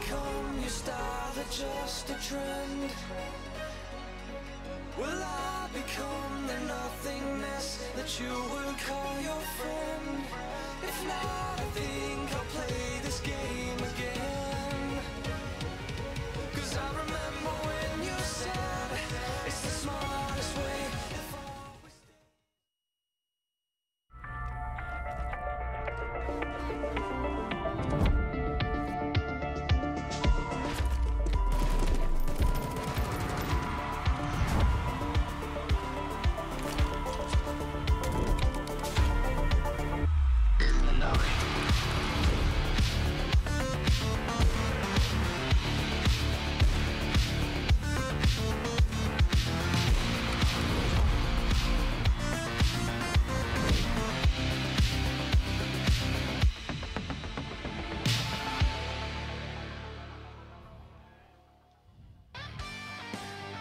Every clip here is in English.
become your star, that just a trend? Will I become the nothingness that you will call your friend? If not, I think I'll play this game again. 'Cause I remember when you said it's the smartest way.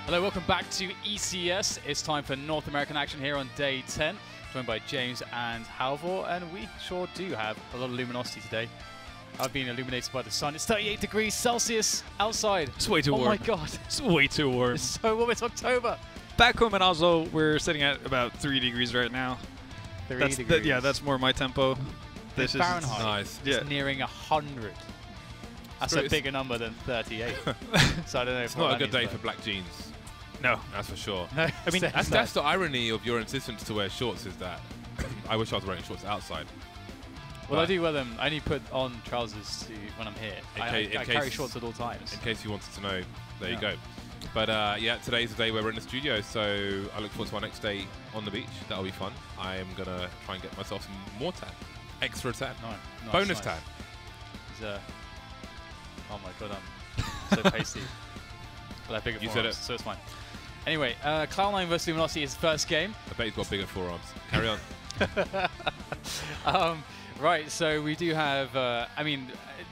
Hello, welcome back to ECS. It's time for North American action here on day 10, joined by James and Halvor, and we sure do have a lot of luminosity today. I've been illuminated by the sun. It's 38 degrees Celsius outside. It's way too warm. Oh my god. It's way too warm. It's so warm, it's October. Back home in Oslo, we're sitting at about 3 degrees right now. 3 That's degrees. yeah, that's more my tempo. This is Fahrenheit. Nice. It's nearing 100. That's a bigger number than 38. So I don't know if it's not a good day for black jeans. No, that's for sure. No, I mean, that's the irony of your insistence to wear shorts is that I wish I was wearing shorts outside. Well, I do wear them. I only put on trousers when I'm here. I carry shorts at all times. In case you wanted to know, there you go. But yeah, today's the day where we're in the studio, so I look forward to our next day on the beach. That'll be fun. I am going to try and get myself some more tan. Extra tan. Nice, bonus tan. Oh my god, I'm so pasty. But I have bigger forearms, so it's fine. Anyway, Cloud9 versus Luminosity is the first game. I bet he's got bigger forearms. Carry on. Right, so we do have, I mean,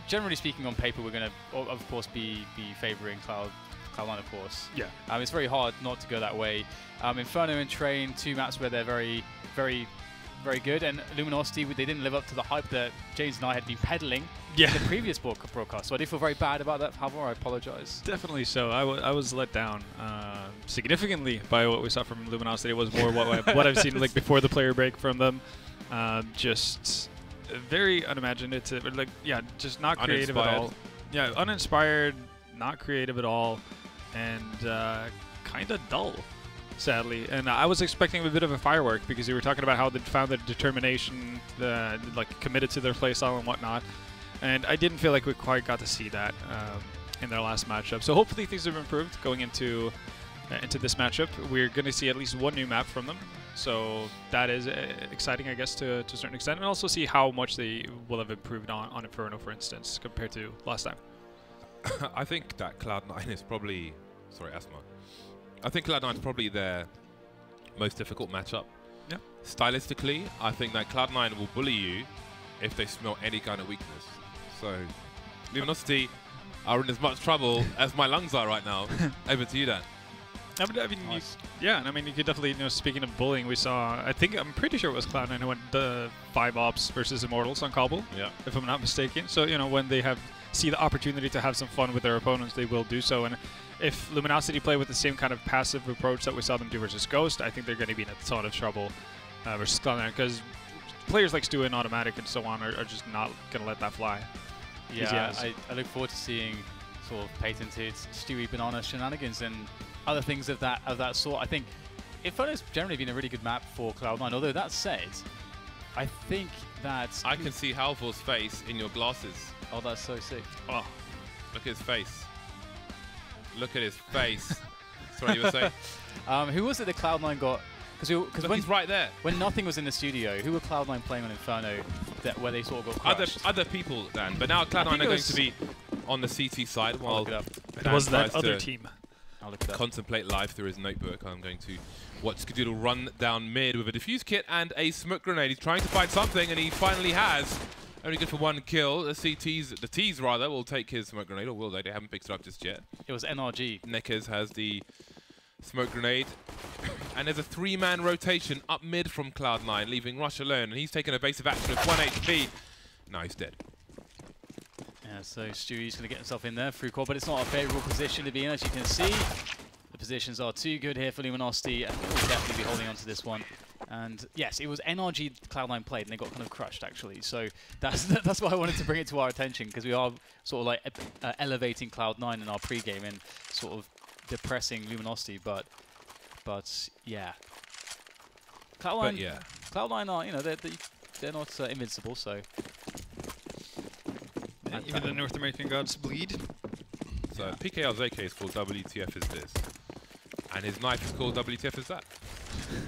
generally speaking on paper, we're going to, of course, be favouring Cloud9, of course. Yeah. It's very hard not to go that way. Inferno and Train, two maps where they're very, very, very good, and Luminosity, they didn't live up to the hype that James and I had been peddling in the previous broadcast. So I do feel very bad about that, Halvor. I apologize. Definitely so. I was let down significantly by what we saw from Luminosity. It was more what I've seen like before the player break from them. Just very unimaginative. Like just not creative at all. Yeah, uninspired, not creative at all, and kind of dull. Sadly, and I was expecting a bit of a firework because you were talking about how they found the determination, like committed to their playstyle and whatnot, and I didn't feel like we quite got to see that in their last matchup. So hopefully things have improved going into this matchup. We're going to see at least one new map from them, so that is exciting, I guess, to a certain extent, and also see how much they will have improved on Inferno, for instance, compared to last time. I think that Cloud9 is probably asthma. I think Cloud9 is probably their most difficult matchup. Yeah. Stylistically, I think that Cloud9 will bully you if they smell any kind of weakness. So, Luminosity are in as much trouble as my lungs are right now. Over to you, Dan. I mean, nice. And I mean, you could definitely, speaking of bullying, we saw, I'm pretty sure it was Cloud9 who went the 5 ops versus Immortals on Cobble, if I'm not mistaken. So, when they see the opportunity to have some fun with their opponents, they will do so. And if Luminosity play with the same kind of passive approach that we saw them do versus Ghost, I think they're going to be in a ton of trouble versus Cloud9, because players like Stu and Automatic and so on are just not going to let that fly. Yeah, I look forward to seeing sort of patented Stewie Banana shenanigans and other things of that sort. I think Inferno's generally been a really good map for Cloud9, although that said, I think that... I can see Halvor's face in your glasses. Oh, that's so sick. Oh, look at his face. Look at his face. Sorry, you were saying? Who was it that Cloud9 got? Because he's right there. When nothing was in the studio, who were Cloud9 playing on Inferno where they sort of got crushed? Other people, Dan. But now Cloud9 are going to be on the CT side while it was that other team. I'll look it up. Contemplate live through his notebook. I'm going to watch Skadoodle run down mid with a defuse kit and a smoke grenade. He's trying to find something, and he finally has. Only good for one kill. The T's rather, will take his smoke grenade, or will they? They haven't picked it up just yet. It was NRG. Neckers has the smoke grenade. And there's a 3-man rotation up mid from Cloud9, leaving Rush alone. And he's taken evasive action with 1 HP. Now he's dead. Yeah, Yeah, so Stewie's going to get himself in there through core, but it's not a favourable position to be in, as you can see. The positions are too good here for Luminosity, and we'll definitely be holding on to this one. And yes, it was NRG Cloud9 played, and they got kind of crushed, actually. So that's why I wanted to bring it to our attention, because we are sort of like elevating Cloud9 in our pre-game and sort of depressing Luminosity, but yeah. Cloud9 are, you know, they're not invincible, so... Yeah, even the North American gods bleed. So PKR's AK is called WTF is this. And his knife is called WTF is that.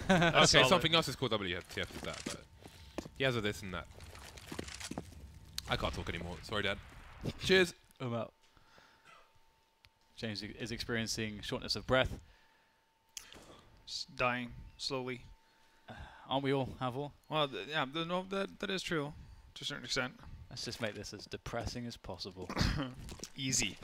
Okay, solid. something else is called WTF is that, but he has a this and that. I can't talk anymore. Sorry, Dad. Cheers. I'm out. James is experiencing shortness of breath. Just dying slowly. Aren't we all, Havor? Well, yeah, no, that is true to a certain extent. Let's just make this as depressing as possible. Easy.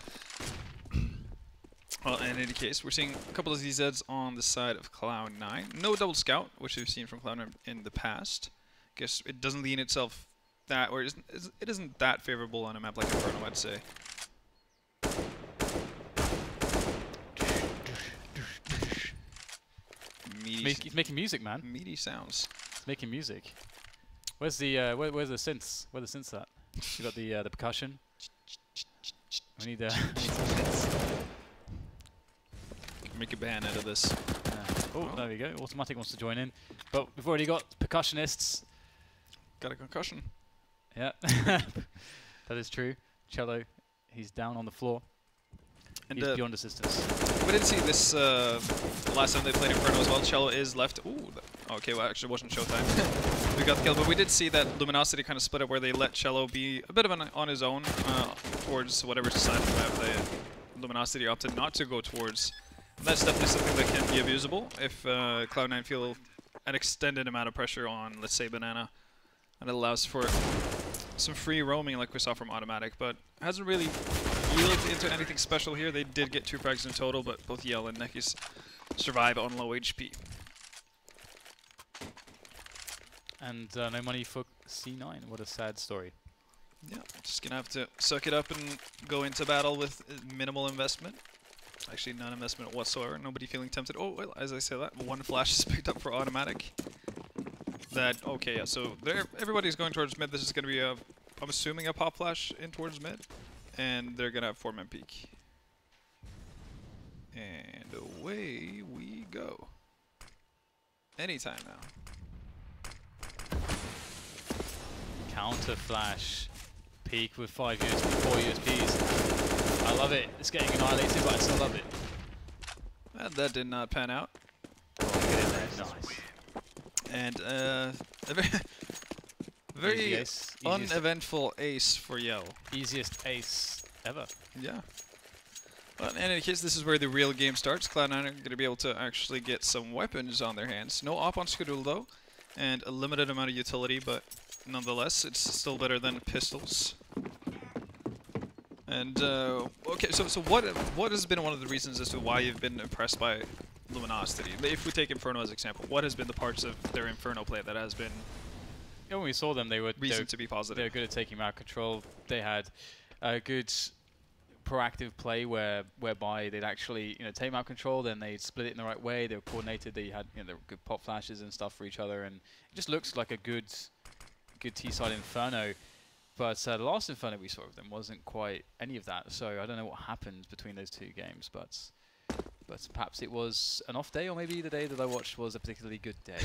Well, in any case, we're seeing a couple of ZZs on the side of Cloud9. No double scout, which we've seen from Cloud9 in the past. Guess it doesn't lean itself that, or it isn't that favorable on a map like Inferno, I'd say. He's making music, man. Meaty sounds. He's making music. Where's the where's the synths? Where the synths at? You got the percussion. We need the. Make a band out of this. Oh, there we go. Automatic wants to join in, but we've already got percussionists. Got a concussion. Yeah, that is true. Cello, he's down on the floor. And he's beyond assistance. We didn't see this last time they played Inferno as well. Cello is left. Ooh, okay, well, actually, it wasn't showtime. We got the kill, but we did see that Luminosity kind of split up where they let Cello be a bit of on his own towards whatever side of the map the Luminosity opted not to go towards. And that's definitely something that can be abusable if Cloud9 feel an extended amount of pressure on, let's say, Banana. And it allows for some free roaming like we saw from Automatic, but hasn't really yielded into anything special here. They did get 2 frags in total, but both Yell and Nekis survive on low HP. And no money for C9. What a sad story. Yeah, just gonna have to suck it up and go into battle with minimal investment. Actually, none investment whatsoever. Nobody feeling tempted. Oh, well, as I say that, 1 flash is picked up for Automatic. Okay, yeah, so everybody's going towards mid. This is going to be, I'm assuming, a pop flash in towards mid. And they're going to have 4-man peek. And away we go. Anytime now. Counter flash. Peek with 4 USPs. I love it. It's getting annihilated, but I still love it. And that did not pan out. Nice. And a very uneventful ace for Yell. Easiest ace ever. Yeah. But in any case, this is where the real game starts. Cloud9 are going to be able to actually get some weapons on their hands. No op on Skadul though, and a limited amount of utility, but nonetheless, it's still better than pistols. And okay, so what has been one of the reasons as to why you've been impressed by Luminosity? If we take Inferno as an example, what has been the parts of their Inferno play that has been when we saw them, they were to be positive? They were good at taking map control. They had a good proactive play whereby they'd actually take map control, then they'd split it in the right way. They were coordinated. They had there were good pop flashes and stuff for each other, and it just looks like a good T-side Inferno. But the last Inferno we saw of them wasn't quite any of that. So I don't know what happened between those 2 games, but perhaps it was an off day, or maybe the day that I watched was a particularly good day.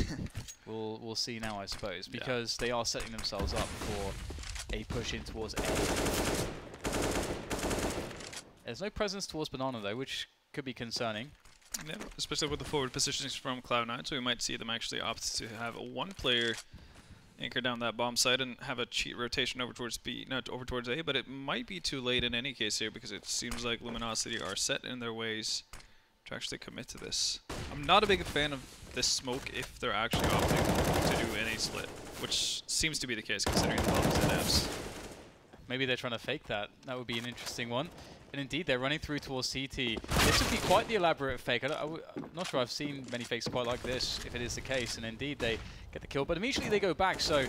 We'll see now, I suppose, because they are setting themselves up for a push in towards A. There's no presence towards Banana though, which could be concerning. Yeah, especially with the forward positionings from Cloud9, so we might see them actually opt to have 1 player anchor down that bomb site and have a cheat rotation over towards B, not over towards A, but it might be too late in any case here because it seems like Luminosity are set in their ways to actually commit to this. I'm not a big fan of this smoke if they're actually opting to do any split, which seems to be the case considering the bombs and Fs. Maybe they're trying to fake that. That would be an interesting one. And indeed, they're running through towards CT. This would be quite the elaborate fake. I'm not sure I've seen many fakes quite like this, if it is the case. And indeed, they get the kill. But immediately they go back. So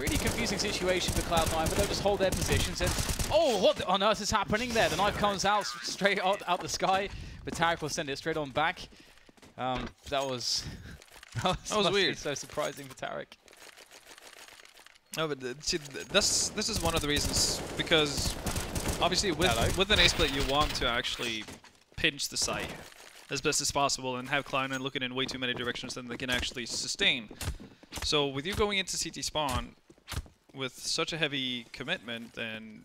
really confusing situation for Cloud9, but they'll just hold their positions. And oh, what on earth is happening there? The knife comes out straight out the sky, but Tarek will send it straight on back. That was weird. So surprising for Tarek. No, but see, this is one of the reasons, because obviously with an A split you want to actually pinch the site as best as possible and have Cloud9 looking in way too many directions than they can actually sustain. So with you going into CT spawn with such a heavy commitment, then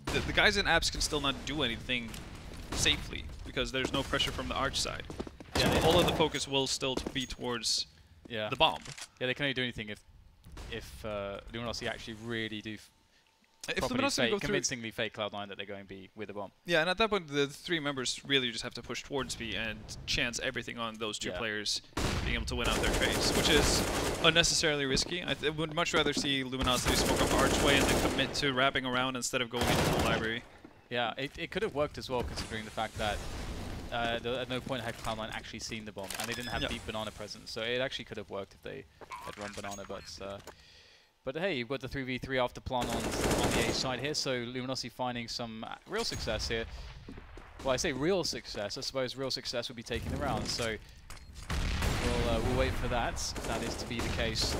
the guys in apps can still not do anything safely because there's no pressure from the arch side. So all of the focus will still be towards the bomb. Yeah, they can only do anything if Luminosity actually really do convincingly fake Cloud9 that they're going to be with a bomb. Yeah, and at that point, the three members really just have to push towards B and chance everything on those two players being able to win out their trades, which is unnecessarily risky. I would much rather see Luminosity smoke up Archway and then commit to wrapping around instead of going into the library. Yeah, it could have worked as well, considering the fact that at no point had Cloud9 actually seen the bomb, and they didn't have deep banana presence, so it actually could have worked if they had run banana, but hey, you've got the 3v3 after plant on the A side here, so Luminosity finding some real success here. Well, I say real success, I suppose real success would be taking the round, so we'll wait for that. That is to be the case.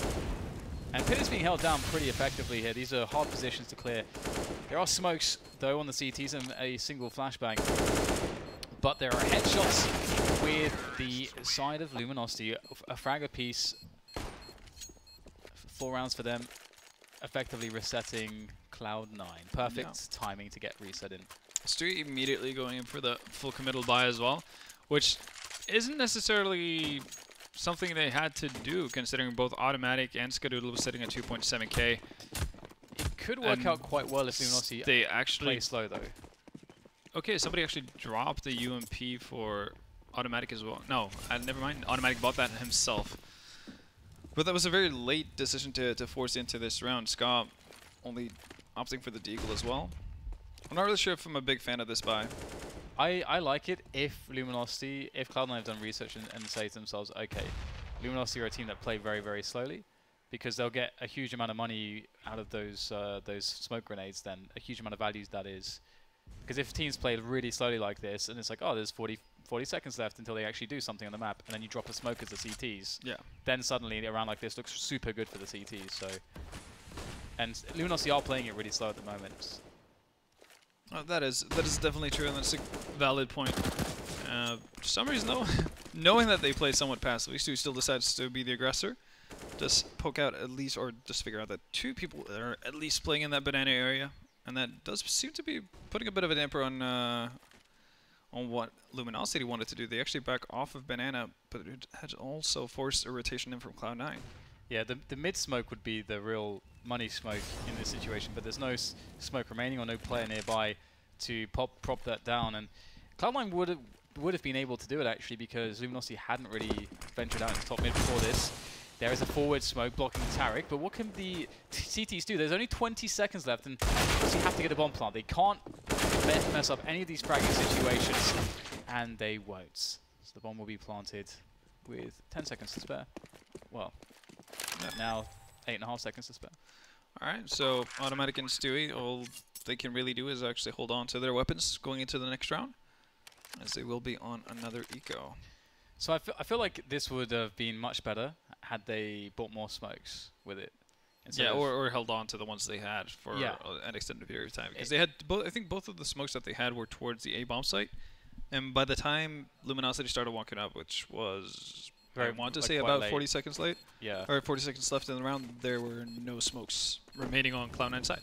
And Pit is being held down pretty effectively here. These are hard positions to clear. There are smokes, though, on the CTs and a single flashbang. But there are headshots with the side of Luminosity. A frag apiece. 4 rounds for them. Effectively resetting Cloud9. Perfect timing to get reset in. Stewie immediately going in for the full committal buy as well, which isn't necessarily something they had to do, considering both Automatic and Skadoodle was sitting at 2.7k. It could work out quite well if Luminosity play slow, though. Okay, somebody actually dropped the UMP for Automatic as well. No, never mind. Automatic bought that himself. But that was a very late decision to force into this round. Ska only opting for the deagle as well. I'm not really sure if I'm a big fan of this buy. I like it if Luminosity, if Cloud9 have done research and say to themselves, okay, Luminosity are a team that play very, very slowly, because they'll get a huge amount of money out of those smoke grenades, then a huge amount of values that is. Because if teams play really slowly like this, and it's like, oh, there's 40 seconds left until they actually do something on the map, and then you drop a smoke as the CTs, then suddenly a round like this looks super good for the CTs. So, and Luminosity are playing it really slow at the moment. Oh, that is definitely true, and that's a valid point. For some reason, though, knowing that they play somewhat passively, Stu still decides to be the aggressor. Just poke out at least, or just figure out that 2 people are at least playing in that banana area, and that does seem to be putting a bit of a damper on what Luminosity wanted to do. They actually back off of banana, but it had also forced a rotation in from Cloud9. Yeah, the mid smoke would be the real money smoke in this situation, but there's no smoke remaining or no player nearby to prop that down, and Cloud9 would have been able to do it actually, because Luminosity hadn't really ventured out into top mid before this. There is a forward smoke blocking Tarek, but what can the CTs do? There's only 20 seconds left, and you have to get a bomb plant. They can't mess up any of these fragging situations, and they won't. So the bomb will be planted with 10 seconds to spare. Well, now 8.5 seconds to spare. Alright, so Automatic and Stewie, all they can really do is actually hold on to their weapons going into the next round, as they will be on another eco. So I feel like this would have been much better had they bought more smokes with it. Yeah, or held on to the ones they had for an extended period of time. Because they had I think both of the smokes that they had were towards the A-bomb site. And by the time Luminosity started walking up, which was, I want to say about 40 seconds late. Yeah. Or 40 seconds left in the round, there were no smokes remaining on Cloud9 side.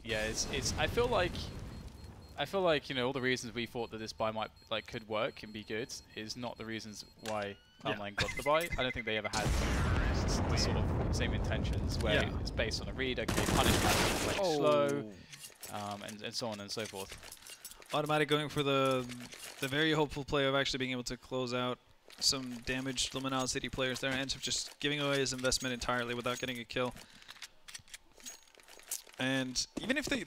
Yeah, I feel like, you know, all the reasons we thought that this buy could work and be good is not the reasons why Cloud9 got the buy. I don't think they ever had the sort of same intentions where it's based on a read, okay, punishment, playing slow, and so on and so forth. Automatic going for the very hopeful play of actually being able to close out some damaged Luminosity players there, and ends up just giving away his investment entirely without getting a kill. And even if they,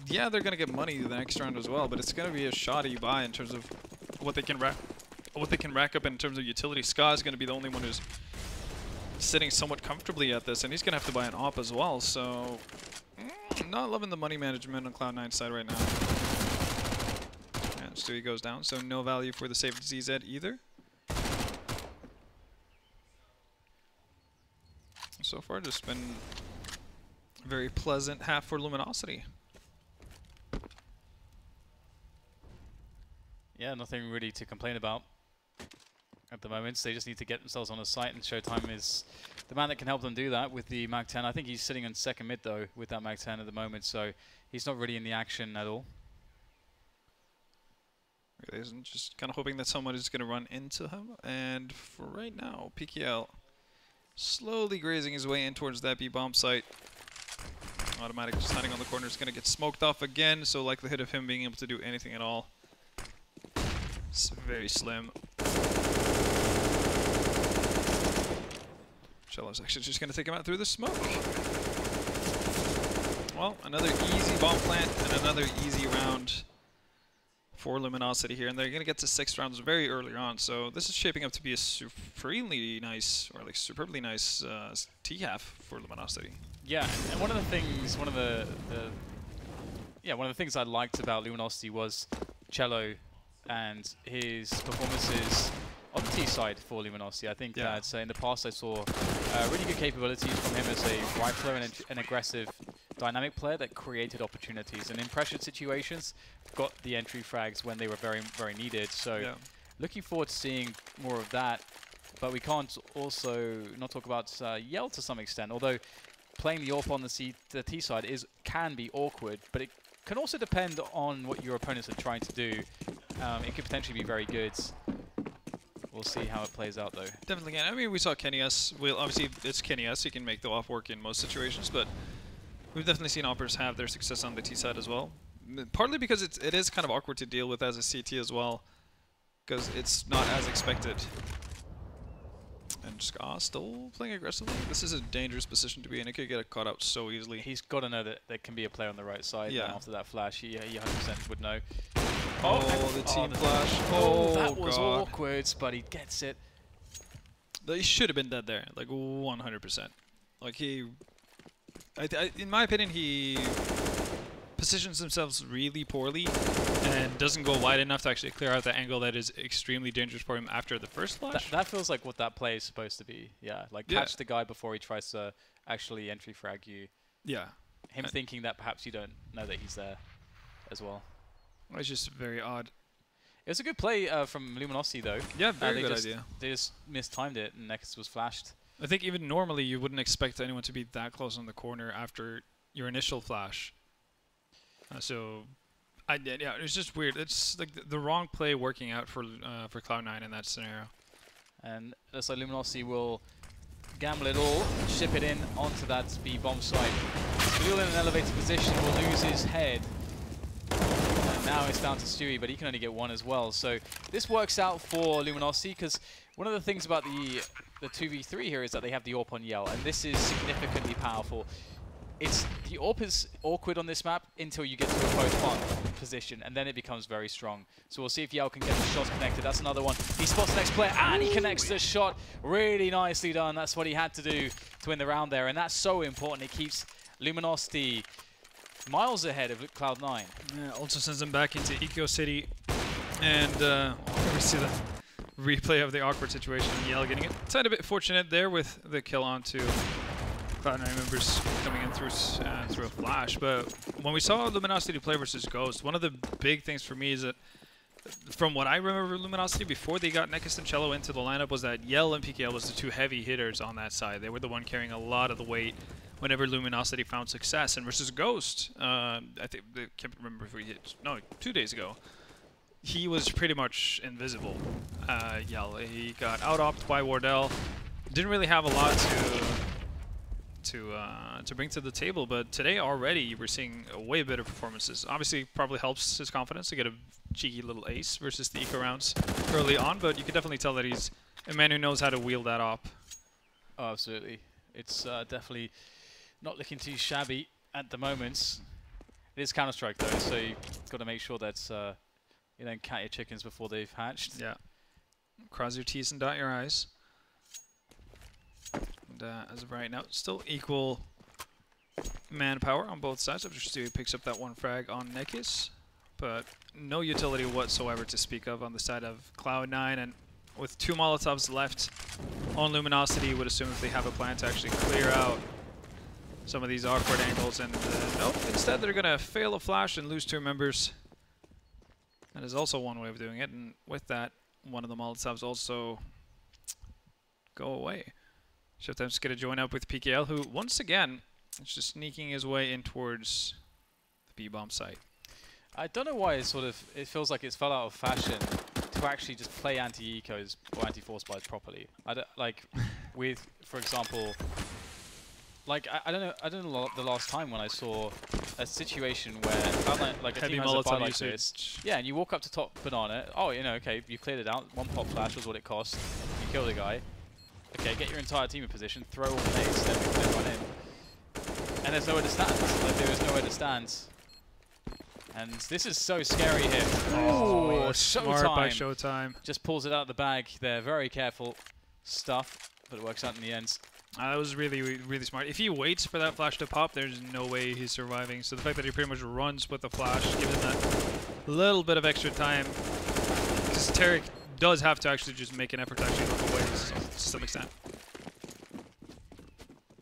yeah, they're going to get money the next round as well, but it's going to be a shoddy buy in terms of what they can rack up in terms of utility. Ska is going to be the only one who's sitting somewhat comfortably at this, and he's going to have to buy an AWP as well, so not loving the money management on Cloud9's side right now. And Stewie goes down, so no value for the saved ZZ either. So far, just been a very pleasant half for Luminosity. Yeah, nothing really to complain about at the moment. So they just need to get themselves on a site, and Showtime is the man that can help them do that with the Mag 10. I think he's sitting on second mid, though, with that Mag 10 at the moment, so he's not really in the action at all. I'm just kind of hoping that someone is going to run into him, and for right now, PKL slowly grazing his way in towards that B-bomb site. Automatic just standing on the corner is going to get smoked off again, so likelihood of him being able to do anything at all is very slim. Cello's actually just going to take him out through the smoke. Well, another easy bomb plant and another easy round for Luminosity here, and they're going to get to 6 rounds very early on, so this is shaping up to be a supremely nice, or like superbly nice T-half for Luminosity. Yeah, and one of the things, one of the things I liked about Luminosity was Cello and his performances on the T-side for Luminosity. I think that in the past I saw really good capabilities from him as a rifler and an aggressive dynamic player that created opportunities, and in pressured situations got the entry frags when they were very, very needed. So looking forward to seeing more of that, but we can't also not talk about Yell to some extent, although playing the AWP on the T side can be awkward, but it can also depend on what your opponents are trying to do. It could potentially be very good. We'll see how it plays out, though. Definitely can. I mean, we saw Kenny S. Well, obviously, it's Kenny S. He can make the AWP work in most situations, but we've definitely seen AWPers have their success on the T side as well. Partly because it is kind of awkward to deal with as a CT as well, because it's not as expected. And Ska still playing aggressively. This is a dangerous position to be in. It could get caught out so easily. He's got to know that there can be a player on the right side. Yeah. After that flash, he 100% would know. Oh, the team flash. Oh, that was awkward, but he gets it. He should have been dead there, like 100%. Like in my opinion, he positions himself really poorly and doesn't go wide enough to actually clear out the angle that is extremely dangerous for him after the first flash. That feels like what that play is supposed to be. Yeah, like catch the guy before he tries to actually entry frag you. Yeah. Him thinking that perhaps you don't know that he's there as well. It's just very odd. It was a good play from Luminosity, though. Yeah, very good idea. They just mistimed it, and Nexus was flashed. I think even normally you wouldn't expect anyone to be that close on the corner after your initial flash. Yeah, it's just weird. It's like the wrong play working out for Cloud9 in that scenario. And looks like Luminosity will gamble it all, ship it in onto that B bomb site. Wheel in an elevated position will lose his head. And now it's down to Stewie, but he can only get one as well. So this works out for Luminosity, because one of the things about the 2v3 here is that they have the AWP on Yell, and this is significantly powerful. The AWP is awkward on this map until you get to a both position, and then it becomes very strong. So we'll see if Yell can get the shots connected. That's another one. He spots the next player, and he connects the shot. Really nicely done. That's what he had to do to win the round there, and that's so important. It keeps Luminosity miles ahead of Cloud9. Yeah, also sends them back into Eco City, and we see the replay of the awkward situation. Yell getting it. It's a bit fortunate there with the kill onto Cloud9 members coming in through a flash, but when we saw Luminosity play versus Ghost, one of the big things for me is that, from what I remember Luminosity before they got Nekis and Cello into the lineup, was that Yell and PKL was the two heavy hitters on that side. They were the one carrying a lot of the weight whenever Luminosity found success. And versus Ghost, I think, I can't remember if we hit, no, 2 days ago, he was pretty much invisible. Yell, he got out-opted by Wardell, didn't really have a lot to bring to the table, but today already we're seeing way better performances. Obviously, probably helps his confidence to get a cheeky little ace versus the eco rounds early on, but you can definitely tell that he's a man who knows how to wield that op. Oh, absolutely. It's definitely not looking too shabby at the moment. It is Counter-Strike, though, so you've got to make sure that you don't count your chickens before they've hatched. Yeah. Cross your T's and dot your I's. And as of right now, still equal manpower on both sides. Advertisements picks up that one frag on Nekis, but no utility whatsoever to speak of on the side of Cloud9. And with 2 Molotovs left on Luminosity, would assume if they have a plan to actually clear out some of these awkward angles. And nope, instead they're going to fail a flash and lose 2 members. That is also one way of doing it. And with that, one of the Molotovs also go away. Showtime's going to join up with PKL, who once again is just sneaking his way in towards the B-bomb site. I don't know why it feels like it's fell out of fashion to actually just play anti-ecos or anti-force buys properly. I don't, like with, for example, like I don't know the last time when I saw a situation where Cloud9, like a Heavy team has a buy Molotov like usage. this. Yeah, and you walk up to top banana. Oh, you know, okay, you cleared it out. 1 pop flash was what it cost. You killed a guy. Okay, get your entire team in position. Throw all the nades, then we can run in. And there's nowhere to stand. Like, there is nowhere to stand. And this is so scary here. Oh, smart by Showtime. Showtime. Just pulls it out of the bag. They're very careful stuff, but it works out in the end. That was really, really smart. If he waits for that flash to pop, there's no way he's surviving. So the fact that he pretty much runs with the flash gives him that little bit of extra time. Because Tarek does have to actually just make an effort to actually look away to some extent.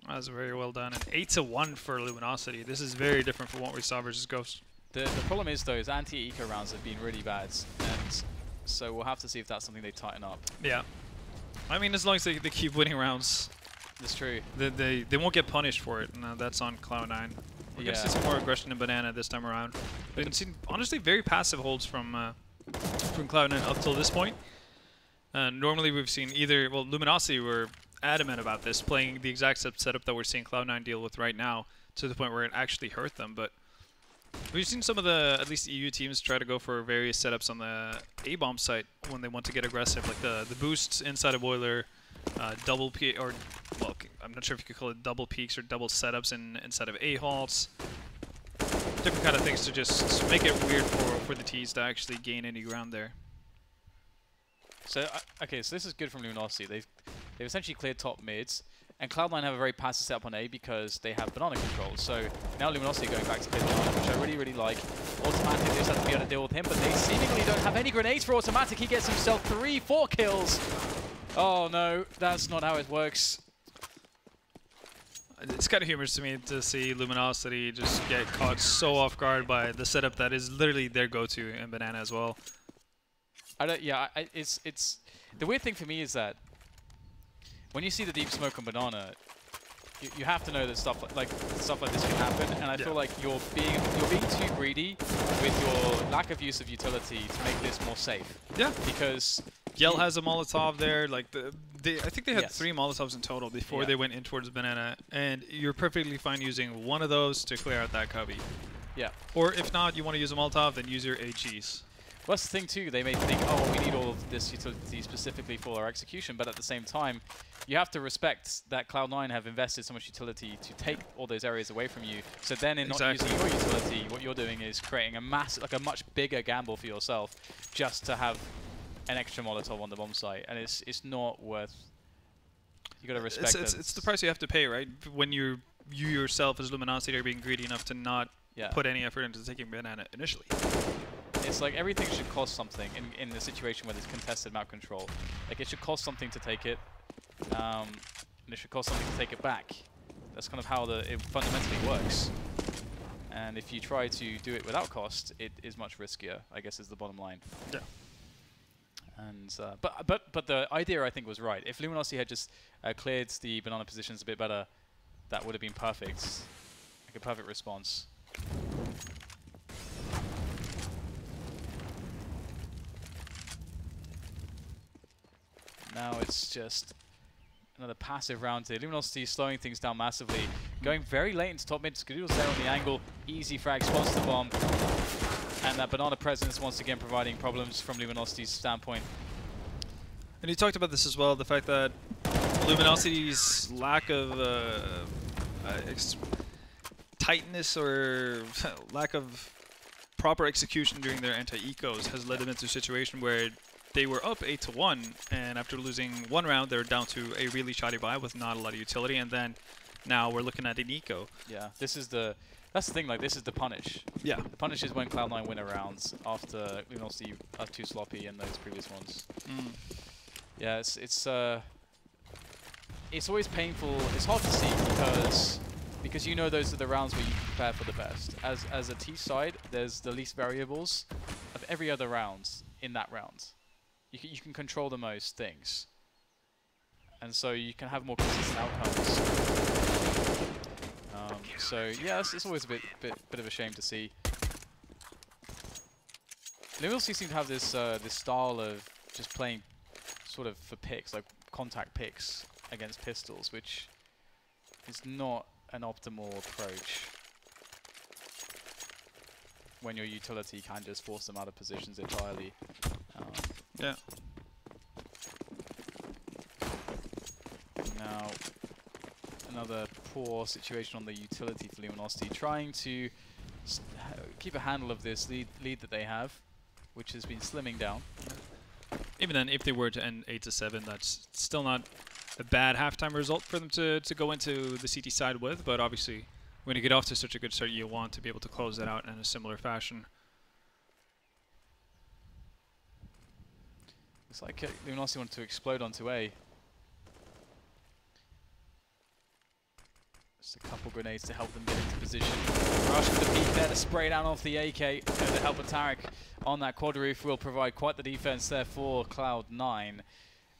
That was very well done. And 8-1 for Luminosity. This is very different from what we saw versus Ghost. The problem is, though, is anti-eco rounds have been really bad. And so we'll have to see if that's something they tighten up. Yeah. I mean, as long as they keep winning rounds. That's true. They won't get punished for it. No, that's on Cloud9. We're going to see some more aggression in Banana this time around. But we've seen, honestly, very passive holds from Cloud9 up till this point. Normally we've seen either, well, Luminosity were adamant about this, playing the exact setup that we're seeing Cloud9 deal with right now, to the point where it actually hurt them. But we've seen some of the, at least EU teams, try to go for various setups on the A-bomb site when they want to get aggressive, like the boosts inside a boiler, double peak, or, well, I'm not sure if you could call it double peaks or double setups inside of A-halts. Different kind of things to just make it weird for the T's to actually gain any ground there. So, okay, so this is good from Luminosity. They've essentially cleared top mids, and Cloud9 have a very passive setup on A because they have banana control. So now Luminosity going back to clear banana, which I really, really like. Automatic, they just have to be able to deal with him, but they seemingly don't have any grenades for Automatic. He gets himself 3-4 kills. Oh no, that's not how it works. It's kind of humorous to me to see Luminosity just get caught so off guard by the setup that is literally their go-to in Banana as well. It's the weird thing for me is that when you see the deep smoke on Banana, you have to know that stuff like this can happen, and I feel like you're being too greedy with your lack of use of utility to make this more safe. Yeah, because Yell has a Molotov there. Like I think they had 3 Molotovs in total before they went in towards Banana, and you're perfectly fine using one of those to clear out that cubby. Yeah. Or if not, you want to use a Molotov, then use your AGs. Well, that's the thing too, they may think, oh, we need all of this utility specifically for our execution, but at the same time, you have to respect that Cloud9 have invested so much utility to take all those areas away from you. So then in not using your utility, what you're doing is creating a a much bigger gamble for yourself just to have an extra Molotov on the bomb site, and it's not worth. You gotta respect it. It's the price you have to pay, right? When you yourself as Luminosity are being greedy enough to not put any effort into taking Banana initially. It's like everything should cost something in the situation where there's contested map control. Like it should cost something to take it, and it should cost something to take it back. That's kind of how it fundamentally works. And if you try to do it without cost, it is much riskier, I guess, is the bottom line. Yeah. And but the idea, I think, was right. If Luminosity had just cleared the banana positions a bit better, that would have been perfect. Like a perfect response. Now it's just another passive round here. Luminosity slowing things down massively. Going very late into top mid. Skadoodle's there on the angle. Easy frag, spots the bomb. And that banana presence once again providing problems from Luminosity's standpoint. And you talked about this as well, the fact that Luminosity's lack of tightness or lack of proper execution during their anti-ecos has led them into a situation where they were up 8-1, and after losing one round, they're down to a really shoddy buy with not a lot of utility, and then now we're looking at an eco. Yeah, this is the... That's the thing, like, this is the punish. Yeah. The punish is when Cloud9 win a round after Luminosity are too sloppy in those previous ones. Yeah, it's always painful. It's hard to see because you know those are the rounds where you prepare for the best. As a T-side, there's the least variables of every other round in that round. You can control the most things, and so you can have more consistent outcomes. So yeah, it's always a bit of a shame to see. Luminosity seem to have this this style of just playing sort of for picks, like contact picks against pistols, which is not an optimal approach when your utility can just force them out of positions entirely. Yeah. Now, another poor situation on the utility for Luminosity, trying to keep a handle of this lead that they have, which has been slimming down. Even then, if they were to end 8-7, that's still not a bad halftime result for them to go into the CT side with, but obviously when you get off to such a good start, you want to be able to close that out in a similar fashion. Looks like Luminosity wanted to explode onto A. Just a couple grenades to help them get into position. Rush with the peek there to spray down off the AK. And the help of Tarek on that quad roof will provide quite the defense there for Cloud9.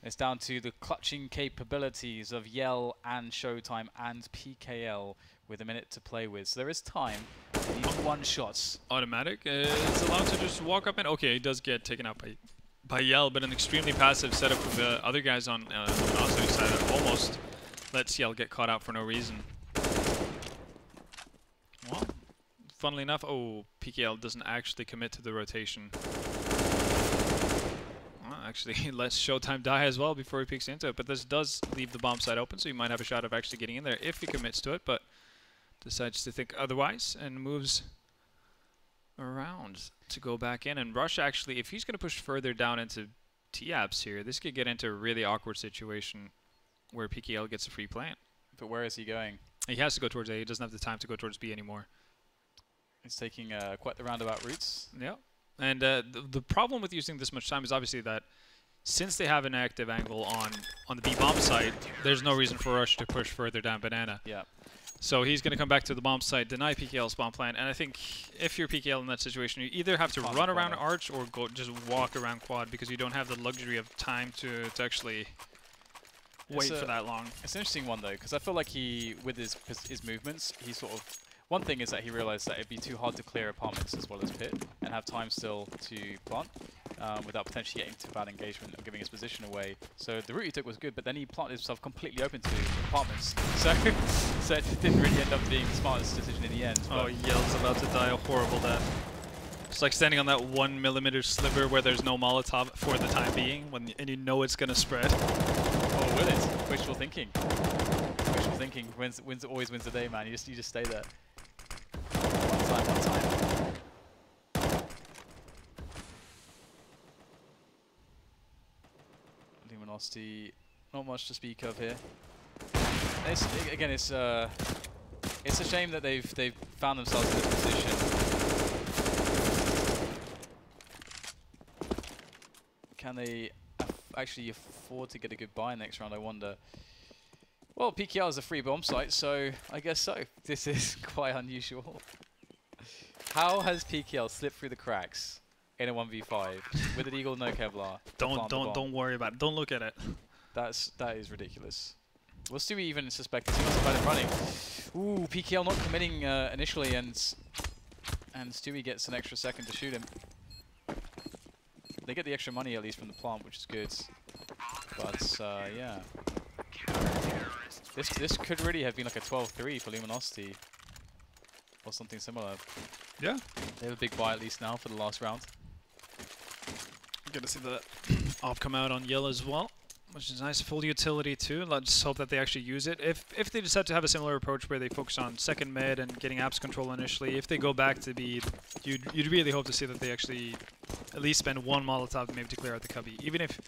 It's down to the clutching capabilities of Yell and Showtime and PKL with a minute to play with. So there is time. They need one shots. Automatic. It's allowed to just walk up and okay, he does get taken out by Yell, but an extremely passive setup with the other guys on the Luminosity side that almost lets Yell get caught out for no reason. Well, funnily enough, PKL doesn't actually commit to the rotation. Well, actually, he lets Showtime die as well before he peeks into it, but this does leave the bomb side open, so he might have a shot of actually getting in there if he commits to it, but decides to think otherwise and moves around to go back in. And Rush, actually, if he's going to push further down into T-Abs here, this could get into a really awkward situation where PKL gets a free plant. But where is he going? He has to go towards A. He doesn't have the time to go towards B anymore. He's taking quite the roundabout routes. Yeah. And the problem with using this much time is obviously that since they have an active angle on the B bomb site, there's no reason for Rush to push further down Banana. Yeah. So he's going to come back to the bomb site, deny PKL's bomb plant, and I think if you're PKL in that situation, you either have to run around Arch or go just walk around Quad because you don't have the luxury of time to actually wait for that long. It's an interesting one though, because I feel like he, with his movements, he sort of... One thing is that he realized that it'd be too hard to clear apartments as well as pit and have time still to plant without potentially getting to bad engagement and giving his position away. So the route he took was good, but then he planted himself completely open to apartments. So it didn't really end up being the smartest decision in the end. Oh, Yell's about to die a horrible death. It's like standing on that 1 millimeter sliver where there's no Molotov for the time being, and you know it's going to spread. Oh, will it? Wishful thinking. Wishful thinking always wins the day, man. You just stay there. One time. Luminosity, not much to speak of here. Again, it's a shame that they've found themselves in this position. Can they actually afford to get a good buy next round, I wonder? Well, PKL is a free bomb site, so I guess so. This is quite unusual. How has PKL slipped through the cracks in a 1v5 with an Eagle no Kevlar? Don't worry about it. Don't look at it. That is ridiculous. Was Stewie even suspected he must have had it running? Ooh, PKL not committing initially, and Stewie gets an extra second to shoot him. They get the extra money at least from the plant, which is good. But yeah. This could really have been like a 12-3 for Luminosity. Or something similar. Yeah. They have a big buy at least now for the last round. Good to see that off come out on Yell as well. which is nice. Full utility too. Let's hope that they actually use it. If they decide to have a similar approach where they focus on second mid and getting apps control initially, if they go back to B, you'd really hope to see that they actually at least spend one Molotov maybe to clear out the cubby. Even if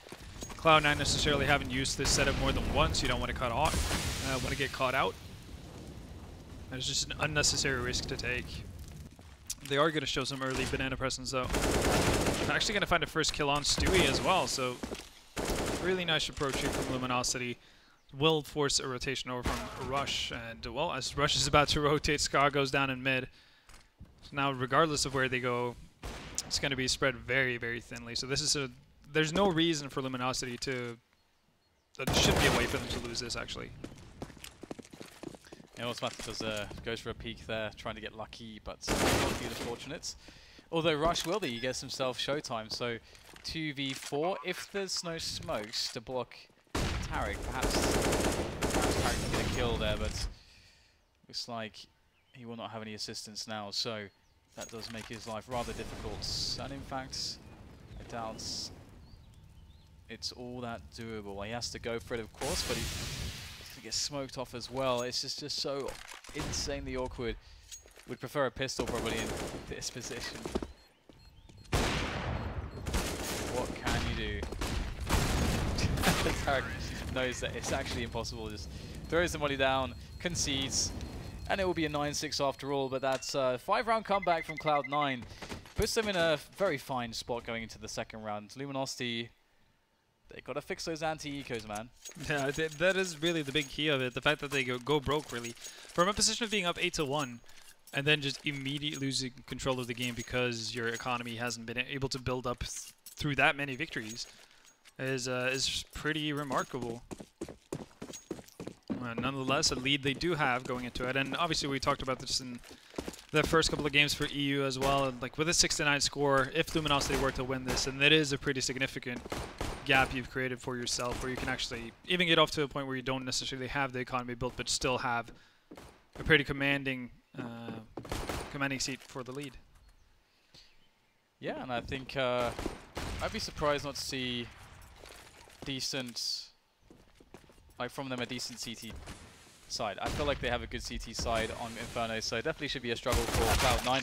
Cloud9 necessarily haven't used this setup more than once, you don't want to want to get caught out. It's just an unnecessary risk to take. They are going to show some early banana presence though. They're actually going to find a first kill on Stewie as well, so really nice approach here from Luminosity. Will force a rotation over from Rush, and well, as Rush is about to rotate, Scar goes down in mid. So now, regardless of where they go, it's going to be spread very, very thinly. So this is there's no reason for Luminosity to. There should be a way for them to lose this actually. Yeah, Automatic goes for a peek there, trying to get lucky, but not be the fortunate. Although Rush will be, he gets himself showtime, so 2v4. If there's no smokes to block Tarek, perhaps Tarek can get a kill there, but looks like he will not have any assistance now, so that does make his life rather difficult. And in fact, I doubt it's all that doable. He has to go for it, of course, but he gets smoked off as well. It's just so insanely awkward. Would prefer a pistol probably in this position. What can you do? Tarek knows that it's actually impossible. Just throws somebody down, concedes, and it will be a 9-6 after all. But that's a 5-round comeback from Cloud9. Puts them in a very fine spot going into the second round. Luminosity, they got to fix those anti-ecos, man. Yeah, that is really the big key of it. The fact that they go broke, really. From a position of being up 8-1, and then just immediately losing control of the game because your economy hasn't been able to build up through that many victories is pretty remarkable. Nonetheless, a lead they do have going into it, and obviously we talked about this in the first couple of games for EU as well. And like with a 6-9 score, if Luminosity were to win this, and that is a pretty significant gap you've created for yourself, where you can actually even get off to a point where you don't necessarily have the economy built, but still have a pretty commanding seat for the lead. Yeah, and I think I'd be surprised not to see decent, like from them, a decent CT side. I feel like they have a good CT side on Inferno, so definitely should be a struggle for Cloud9.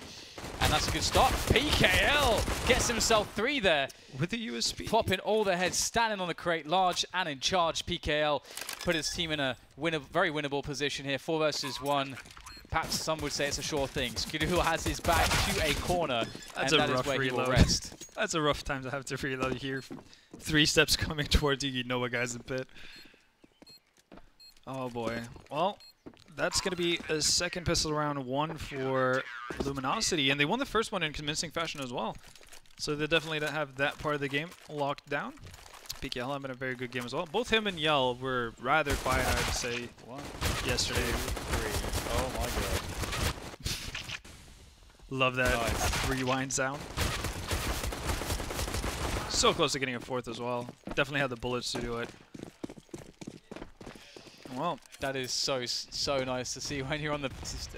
And that's a good start. PKL gets himself 3 there. With the USP. Popping all their heads, standing on the crate, large and in charge. PKL put his team in a very winnable position here, 4 versus 1. Perhaps some would say it's a sure thing. Skidoo has his back to a corner, That's and a that is rough where reload. he will rest. That's a rough time to have to reload here. 3 steps coming towards you, you know a guy's in pit. Oh boy. Well, that's going to be a second pistol round 1 for Luminosity, and they won the first one in convincing fashion as well. So they definitely have that part of the game locked down. PKL having a very good game as well. Both him and Yell were rather quiet, I would say, yesterday. 3. Oh my god. Love that Nice. rewind sound. So close to getting a 4th as well. Definitely had the bullets to do it. Well, that is so nice to see when you're on the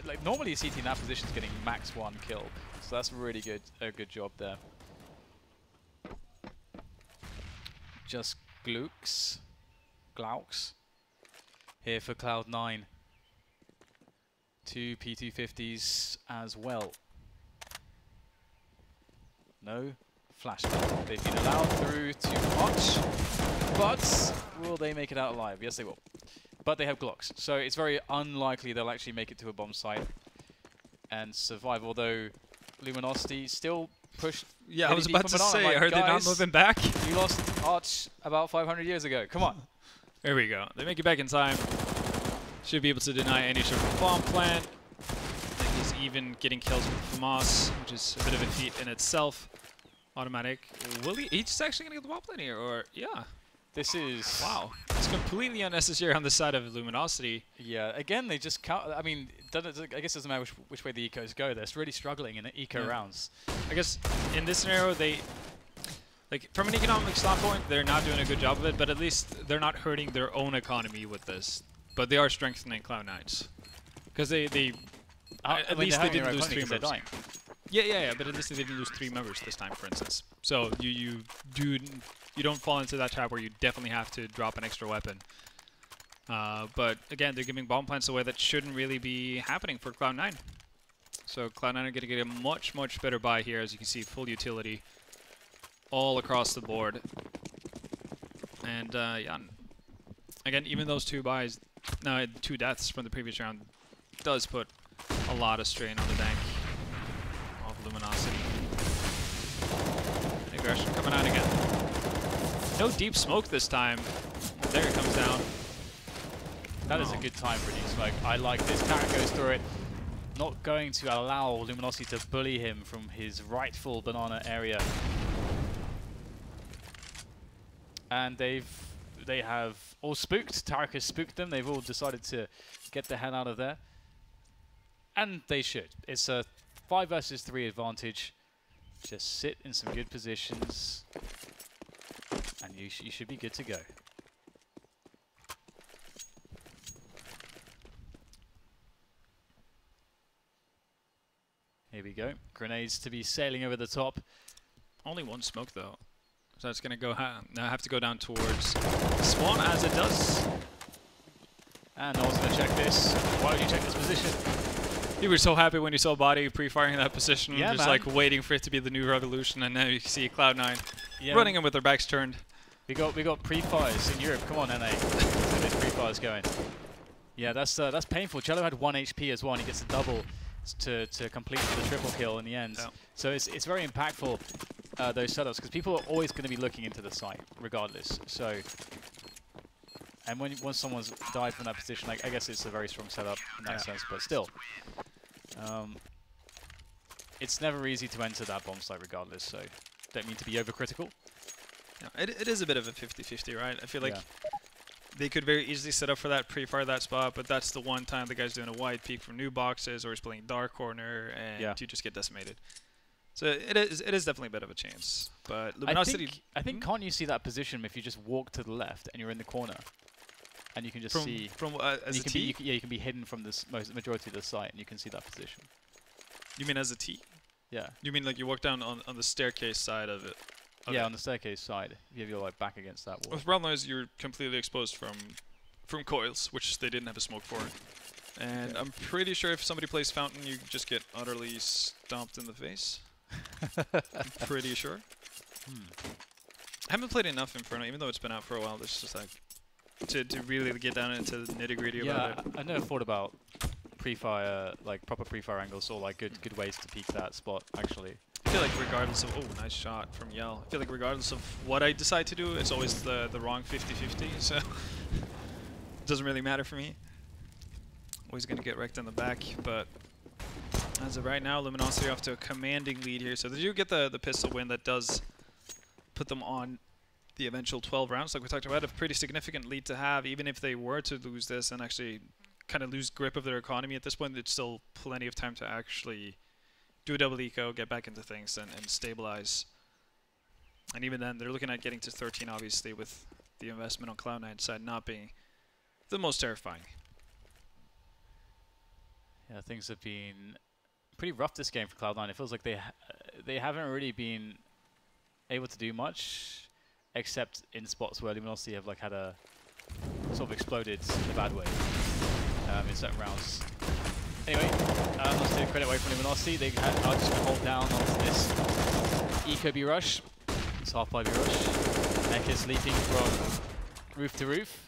like normally CT in that position is getting max 1 kill, so that's really good. A good job there. Just Glauks here for Cloud9. 2 P250s as well. No flashback. They've been allowed through too much, but will they make it out alive? Yes, they will. But they have Glocks, so it's very unlikely they'll actually make it to a bomb site and survive, although Luminosity still pushed. yeah, I was about to say, are they not moving back? You lost Arch about 500 years ago. Come on. There we go. They make it back in time. Should be able to deny any sort of bomb plant. I think he's even getting kills with FAMAS, which is a bit of a feat in itself. Automatic. Will he? He's just actually going to get the bomb plant here, or yeah. This is... Wow. It's completely unnecessary on the side of Luminosity. Yeah, again, they just count. I mean, I guess it doesn't matter which way the ecos go. They're really struggling in the eco rounds. I guess in this scenario, they... Like, from an economic standpoint, they're not doing a good job of it, but at least they're not hurting their own economy with this. But they are strengthening Cloud9's. Because at least they didn't lose 3 moves. Yeah. But at least they didn't lose 3 members this time, for instance. So you don't fall into that trap where you definitely have to drop an extra weapon. But again, they're giving bomb plants away that shouldn't really be happening for Cloud9. So Cloud9 are going to get a much better buy here, as you can see, full utility all across the board. And yeah, again, even those 2 buys, no, 2 deaths from the previous round, does put a lot of strain on the bank of Luminosity. Aggression coming out again. No deep smoke this time. There it comes down. That is a good time for deep smoke. I like this. Carrot goes through it. Not going to allow Luminosity to bully him from his rightful banana area. And they have all spooked. Tarek has spooked them. They've all decided to get the hell out of there. And they should. It's a 5 versus 3 advantage. Just sit in some good positions. And you should be good to go. Here we go. Grenades to be sailing over the top. Only 1 smoke though. So it's going to go now have to go down towards spawn as it does. And no one's going to check this. Why would you check this position? You were so happy when you saw Body pre-firing that position, yeah, just like waiting for it to be the new revolution, and now you see Cloud9 running in with their backs turned. We got pre-fires in Europe. Come on, NA. There's pre-fires going. Yeah, that's painful. Cello had 1 HP as well, and he gets a double to complete the triple kill in the end. Yeah. So it's very impactful, those setups, because people are always going to be looking into the site regardless. So, and once someone's died from that position, I guess it's a very strong setup in that sense, but still. It's never easy to enter that bomb site regardless, so don't mean to be overcritical. Yeah, it is a bit of a 50-50, right? I feel like they could very easily set up for that, pre-fire that spot, but that's the one time the guy's doing a wide peek from new boxes, or he's playing dark corner, and you just get decimated. So it is definitely a bit of a chance. But Luminosity, I think can't you see that position if you just walk to the left and you're in the corner, and you can just see from as a T? You can be hidden from the majority of the site, and you can see that position. You mean as a T? Yeah. You mean like you walk down on the staircase side of it? Okay. Yeah, on the staircase side. You have your like back against that wall. With problem is you're completely exposed from coils, which they didn't have a smoke for. And I'm pretty sure if somebody plays Fountain, you just get utterly stomped in the face. I'm pretty sure. I haven't played enough Inferno, even though it's been out for a while. It's just like to really get down into the nitty-gritty about it. I never thought about pre-fire, like proper pre-fire angles, or like good ways to peek that spot actually. I feel like regardless of, oh, nice shot from Yell. I feel like regardless of what I decide to do, it's always the wrong 50-50, so it doesn't really matter for me. Always going to get wrecked in the back, but as of right now, Luminosity off to a commanding lead here. So they do get the pistol win that does put them on the eventual 12 rounds. Like we talked about, a pretty significant lead to have, even if they were to lose this and actually kind of lose grip of their economy at this point. It's still plenty of time to actually do a double eco, get back into things, and stabilize. And even then, they're looking at getting to 13, obviously, with the investment on Cloud9 side not being the most terrifying. Yeah, things have been pretty rough this game for Cloud9. It feels like they haven't really been able to do much, except in spots where Luminosity have like had a sort of exploded in a bad way in certain rounds. Anyway, let's take credit away from Luminosity. They are just going to hold down onto this Eco B rush. It's half by B rush. Neck is leaping from roof to roof.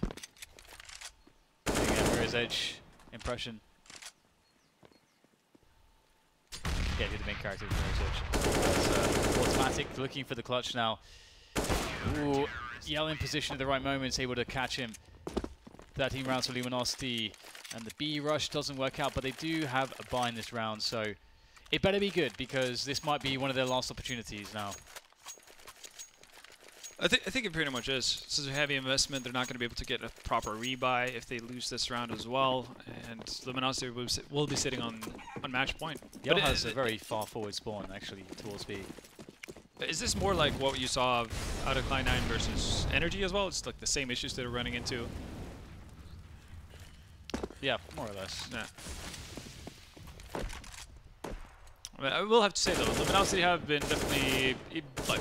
Doing a Mirror's Edge impression. Yeah, do the main character with Mirror's Edge. Automatic, looking for the clutch now. Ooh, Yell in position at the right moment, able to catch him. 13 rounds for Luminosity. And the B rush doesn't work out, but they do have a buy in this round, so it better be good, because this might be one of their last opportunities now. I think it pretty much is. This is a heavy investment. They're not going to be able to get a proper rebuy if they lose this round as well, and Luminosity will be sitting on match point. Yell has a very far forward spawn, actually, towards B. Is this more like what you saw out of Cloud9 versus Energy as well? It's like the same issues they're running into. Yeah, more or less. Yeah. I mean, I will have to say though, Luminosity have been definitely like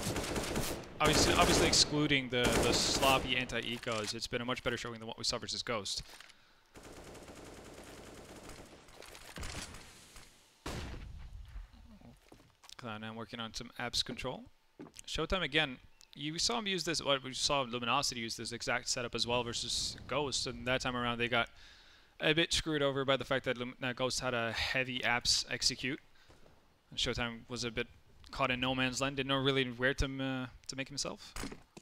obviously excluding the sloppy anti-ecos. It's been a much better showing than what we saw versus Ghost. Cloud9 working on some abs control. Showtime again. You saw him use this. What we saw Luminosity use this exact setup as well versus Ghost, and that time around they got a bit screwed over by the fact that Ghost had a heavy apps execute. And Showtime was a bit caught in no man's land. Didn't know really where to make himself,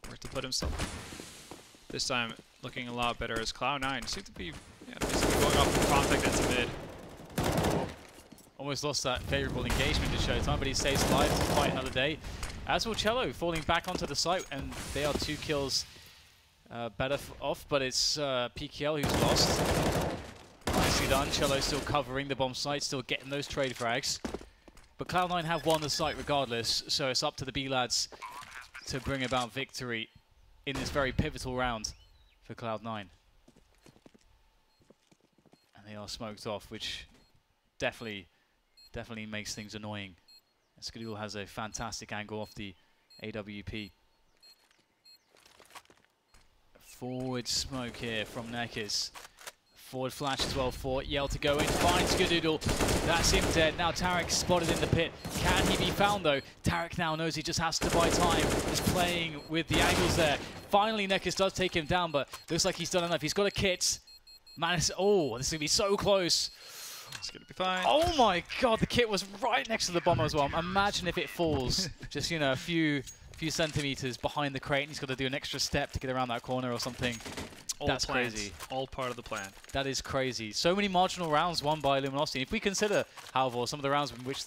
where to put himself. This time looking a lot better as Cloud9 seemed to be basically going off the contact into mid. Almost lost that favourable engagement to Showtime, but he stays alive to fight another day. As will Cello, falling back onto the site, and they are 2 kills better off, but it's PKL who's lost. Nicely done. Cello still covering the bomb site, still getting those trade frags. But Cloud9 have won the site regardless, so it's up to the B-lads to bring about victory in this very pivotal round for Cloud9. And they are smoked off, which definitely makes things annoying. Skadoodle has a fantastic angle off the AWP. Forward smoke here from Nekkers. Forward flash as well for Yell to go in. Finds Skadoodle. That's him dead. Now Tarek spotted in the pit. Can he be found though? Tarek now knows he just has to buy time. Just playing with the angles there. Finally Nekkers does take him down, but looks like he's done enough. He's got a kit. Man, oh, this is going to be so close. It's going to be fine. Oh my god, the kit was right next to the bomber as well. Imagine if it falls just, you know, a few centimeters behind the crate and he's got to do an extra step to get around that corner or something. That's crazy. All part of the plan. That is crazy. So many marginal rounds won by Luminosity. If we consider, however, some of the rounds in which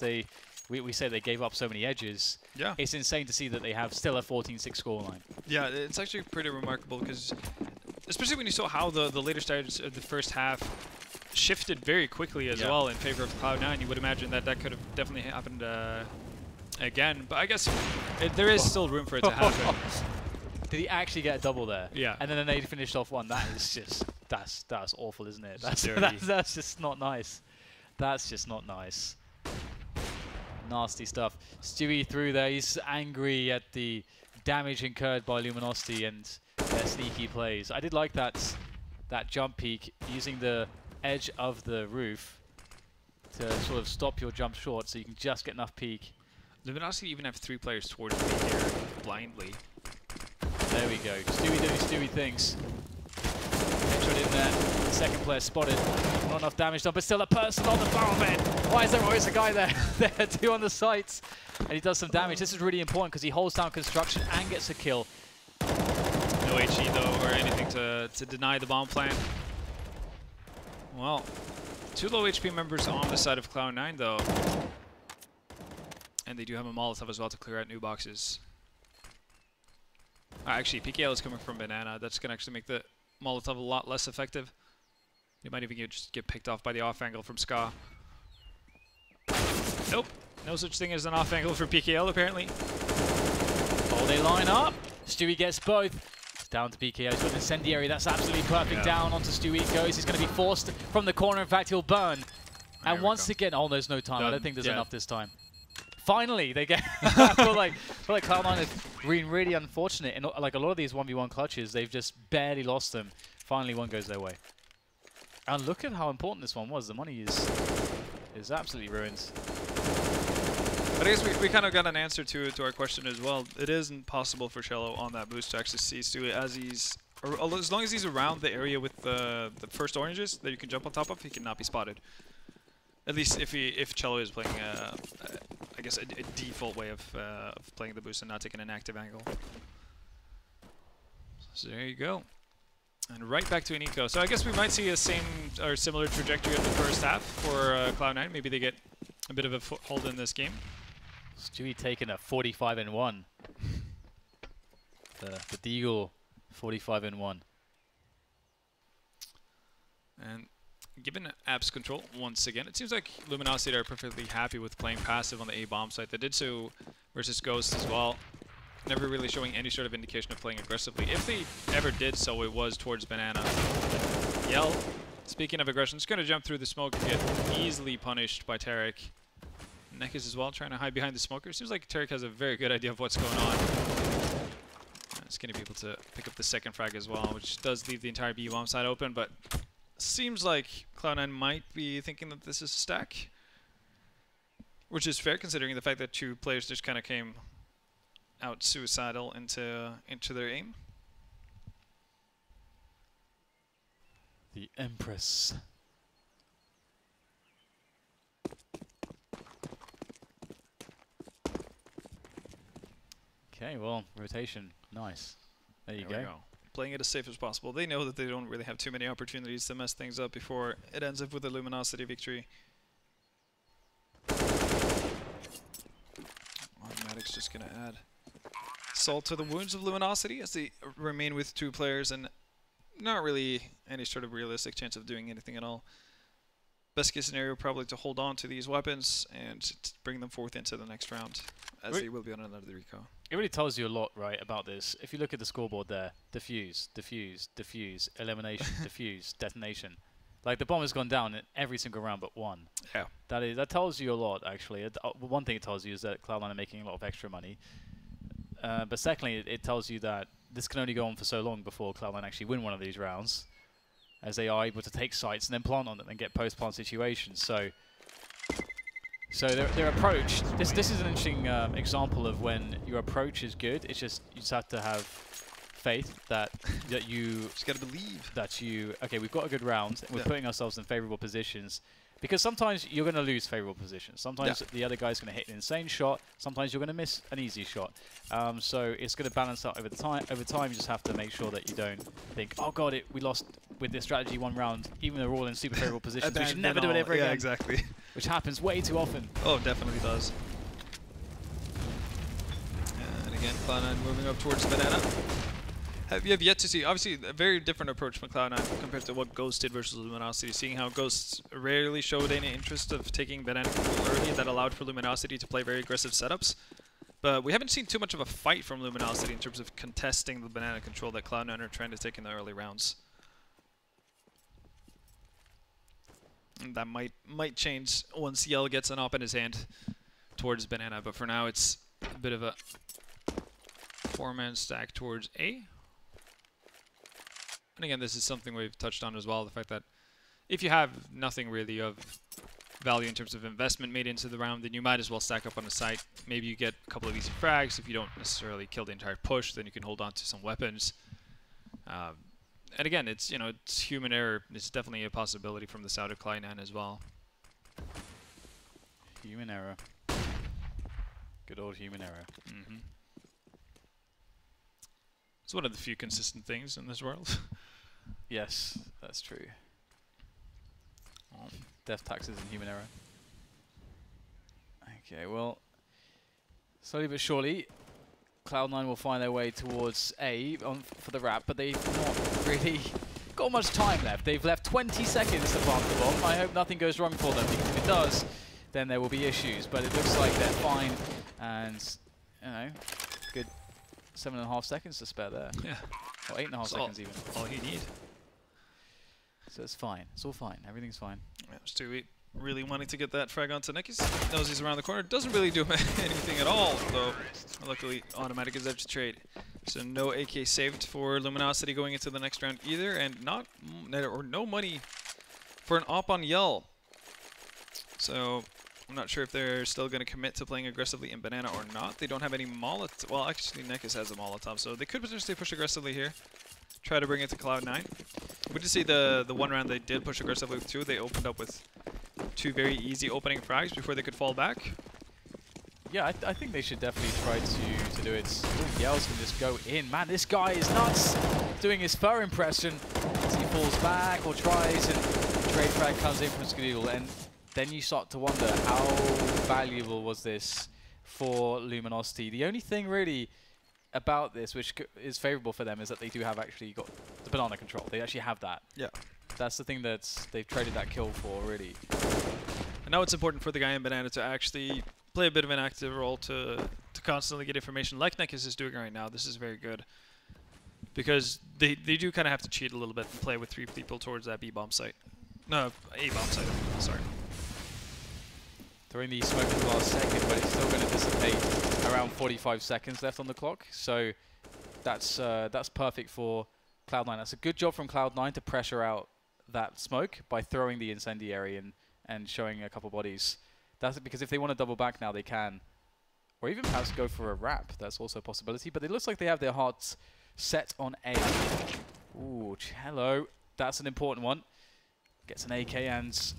we say they gave up so many edges, yeah, it's insane to see that they have still a 14-6 scoreline. Yeah, it's actually pretty remarkable because, especially when you saw how the later stages of the first half shifted very quickly as well in favor of Cloud9, you would imagine that could have definitely happened again. But I guess there is still room for it to happen. Did he actually get a double there? Yeah. And then an 8 finished off 1. That is just, that's awful, isn't it? That's just not nice. That's just not nice. Nasty stuff. Stewie through there. He's angry at the damage incurred by Luminosity and their sneaky plays. I did like that jump peek, using the edge of the roof to sort of stop your jump short so you can just get enough peek. Luminosity even have 3 players towards me here blindly. There we go. Stewie doing Stewie things. Headshot in there. The second player spotted. Not enough damage done, but still a person on the barrel man. Why is there always a guy there? There are 2 on the sites. And he does some damage. This is really important because he holds down construction and gets a kill. No HE though, or anything to deny the bomb plant. Well, 2 low HP members on the side of Cloud9 though. And they do have a Molotov as well to clear out new boxes. Actually, PKL is coming from Banana. That's going to actually make the Molotov a lot less effective. You might even just get picked off by the off angle from Ska. Nope. No such thing as an off angle for PKL, apparently. Oh, they line up. Stewie gets both. It's down to PKL. He's got an incendiary. That's absolutely perfect. Down onto Stewie it goes. He's going to be forced from the corner. In fact, he'll burn. And once again, oh, there's no time. I don't think there's enough this time. Finally, they get. I feel like Cloud9 has been really unfortunate. In like a lot of these 1v1 clutches, they've just barely lost them. Finally, one goes their way. And look at how important this one was. The money is absolutely ruined. But I guess we kind of got an answer to our question as well. It isn't possible for Cello on that boost to actually see Stewie as long as he's around the area with the first oranges that you can jump on top of, he cannot be spotted. At least if Cello is playing, I guess, a default way of playing the boost and not taking an active angle. So there you go. And right back to an eco. So I guess we might see a same or similar trajectory of the first half for Cloud9. Maybe they get a bit of a foothold in this game. Stewie taking a 45-1. The Deagle 45-1. And given abs control once again, it seems like Luminosity are perfectly happy with playing passive on the A bomb site. They did so versus Ghost as well. Never really showing any sort of indication of playing aggressively. If they ever did so, it was towards Banana. Yell, speaking of aggression, just going to jump through the smoke and get easily punished by Tarek. Nekis as well, trying to hide behind the smoker. Seems like Tarek has a very good idea of what's going on. He's going to be able to pick up the second frag as well, which does leave the entire B-bomb side open, but seems like Cloud9 might be thinking that this is a stack, which is fair considering the fact that 2 players just kind of came out suicidal into their aim. The Empress. Okay, well, rotation. Nice. There you go. Playing it as safe as possible. They know that they don't really have too many opportunities to mess things up before it ends up with a Luminosity victory. Automatic's just going to add salt to the wounds of Luminosity as they remain with 2 players and not really any sort of realistic chance of doing anything at all. Best case scenario probably to hold on to these weapons and to bring them forth into the next round, as they will be on another recall. It really tells you a lot, right, about this. If you look at the scoreboard there, defuse, defuse, defuse, elimination, defuse, detonation. Like, the bomb has gone down in every single round but 1. Yeah. That tells you a lot, actually. One thing it tells you is that Cloud9 are making a lot of extra money. But secondly, it tells you that this can only go on for so long before Cloud9 actually win one of these rounds, as they are able to take sites and then plant on them and get post-plant situations. So their approach, this is an interesting example of when your approach is good. It's just, you just have to have faith that you just gotta believe that okay, we've got a good round, we're putting ourselves in favorable positions. Because sometimes you're going to lose favorable positions. Sometimes the other guy's going to hit an insane shot. Sometimes you're going to miss an easy shot. So it's going to balance out over time. Over time, you just have to make sure that you don't think, oh god, we lost with this strategy 1 round, even though we're all in super favorable positions. We should never do it ever again. Yeah, exactly. Which happens way too often. Oh, definitely does. And again, Cloud9 moving up towards Banana. You have yet to see, obviously, a very different approach from Cloud9 compared to what Ghost did versus Luminosity, seeing how Ghost rarely showed any interest of taking Banana control early. That allowed for Luminosity to play very aggressive setups. But we haven't seen too much of a fight from Luminosity in terms of contesting the Banana control that Cloud9 are trying to take in the early rounds. And that might change once Yell gets an op in his hand towards Banana, but for now it's a bit of a 4-man stack towards A. And again, this is something we've touched on as well, the fact that if you have nothing really of value in terms of investment made into the round, then you might as well stack up on a site. Maybe you get a couple of easy frags. If you don't necessarily kill the entire push, then you can hold on to some weapons. And again, it's human error. It's definitely a possibility from the side of Cloud9 as well. Human error. Good old human error. Mm-hmm. It's one of the few consistent things in this world. Yes, that's true. Death taxes and human error. Okay, well, slowly but surely, Cloud9 will find their way towards A for the wrap, but they've not really got much time left. They've left 20 seconds to plant the bomb. I hope nothing goes wrong for them, because if it does, then there will be issues. But it looks like they're fine, and, good 7.5 seconds to spare there. Yeah. Or 8.5 seconds even. All you need. So it's fine. It's all fine. Everything's fine. Yeah, Stewie really wanting to get that frag onto Nekis. Knows he's around the corner. Doesn't really do anything at all, though. Luckily, Automatic is there to trade. So no AK saved for Luminosity going into the next round either, and no money for an op on Yell. So I'm not sure if they're still going to commit to playing aggressively in Banana or not. They don't have any Molotov. Well, actually, Nekis has a Molotov, so they could potentially push aggressively here. Try to bring it to Cloud9. We did see the one round they did push aggressively with 2. They opened up with 2 very easy opening frags before they could fall back. Yeah, I think they should definitely try to do it. Ooh, Yells can just go in. Man, this guy is nuts! Doing his fur impression as he falls back or tries, and trade frag comes in from Skadoodle. And then you start to wonder, how valuable was this for Luminosity? The only thing really about this which is favorable for them is that they do have actually got the banana control. They actually have that. Yeah. That's the thing that they've traded that kill for, really. And now it's important for the guy in Banana to actually play a bit of an active role to constantly get information like Nekis is doing right now. This is very good. Because they do kind of have to cheat a little bit and play with 3 people towards that B-bomb site. No, A-bomb site, sorry. Throwing the smoke in the last second, but it's still going to dissipate around 45 seconds left on the clock. So that's perfect for Cloud9. That's a good job from Cloud9 to pressure out that smoke by throwing the incendiary and showing a couple bodies. That's because if they want to double back now, they can. Or even perhaps go for a wrap. That's also a possibility. But it looks like they have their hearts set on A. Ooh, Cello. That's an important one. Gets an AK and,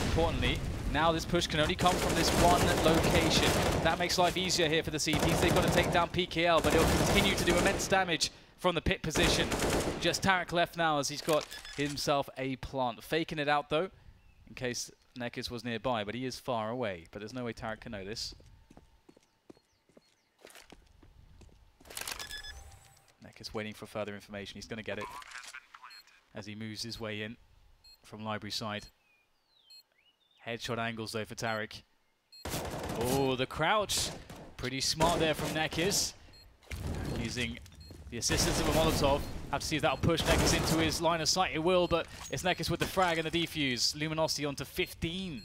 importantly, now this push can only come from this one location. That makes life easier here for the CTs. They've got to take down PKL, but he'll continue to do immense damage from the pit position. Just Tarek left now as he's got himself a plant. Faking it out, though, in case Nekis was nearby, but he is far away. But there's no way Tarek can know this. Nekis waiting for further information. He's going to get it as he moves his way in from library side. Headshot angles though for Tarek. Oh, the crouch. Pretty smart there from Nekis. Using the assistance of a Molotov. Have to see if that'll push Nekis into his line of sight. It will, but it's Nekis with the frag and the defuse. Luminosity onto 15.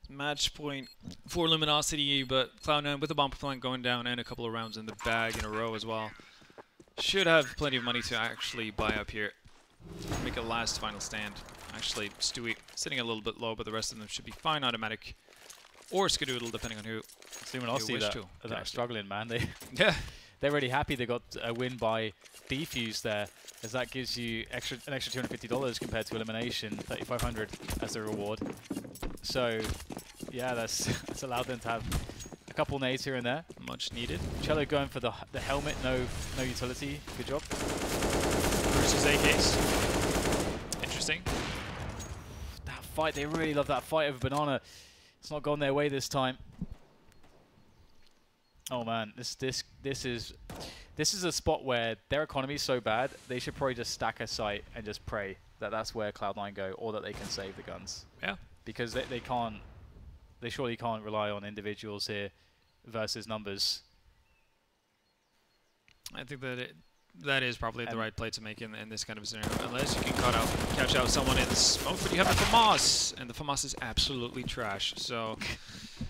Match point for Luminosity, but Cloud9 with the bomb plant going down and a couple of rounds in the bag in a row as well. Should have plenty of money to actually buy up here. Make a last final stand. Actually, Stewie sitting a little bit low, but the rest of them should be fine automatic. Or Skadoodle, depending on who. Luminosity that are struggling, man. They're really happy they got a win by defuse there, as that gives you an extra $250 compared to elimination, $3,500 as a reward. So, yeah, that's allowed them to have a couple nades here and there. Much needed. Cello going for the helmet, no utility. Good job. Versus AKs. Interesting. That fight, they really love that fight over Banana. It's not gone their way this time. Oh man, this is a spot where their economy is so bad, they should probably just stack a site and just pray that that's where Cloud9 go, or that they can save the guns. Yeah. Because they surely can't rely on individuals here versus numbers. I think that is probably the right play to make in this kind of scenario, unless you can catch out someone in the smoke. But you have the FAMAS, and the FAMAS is absolutely trash. So,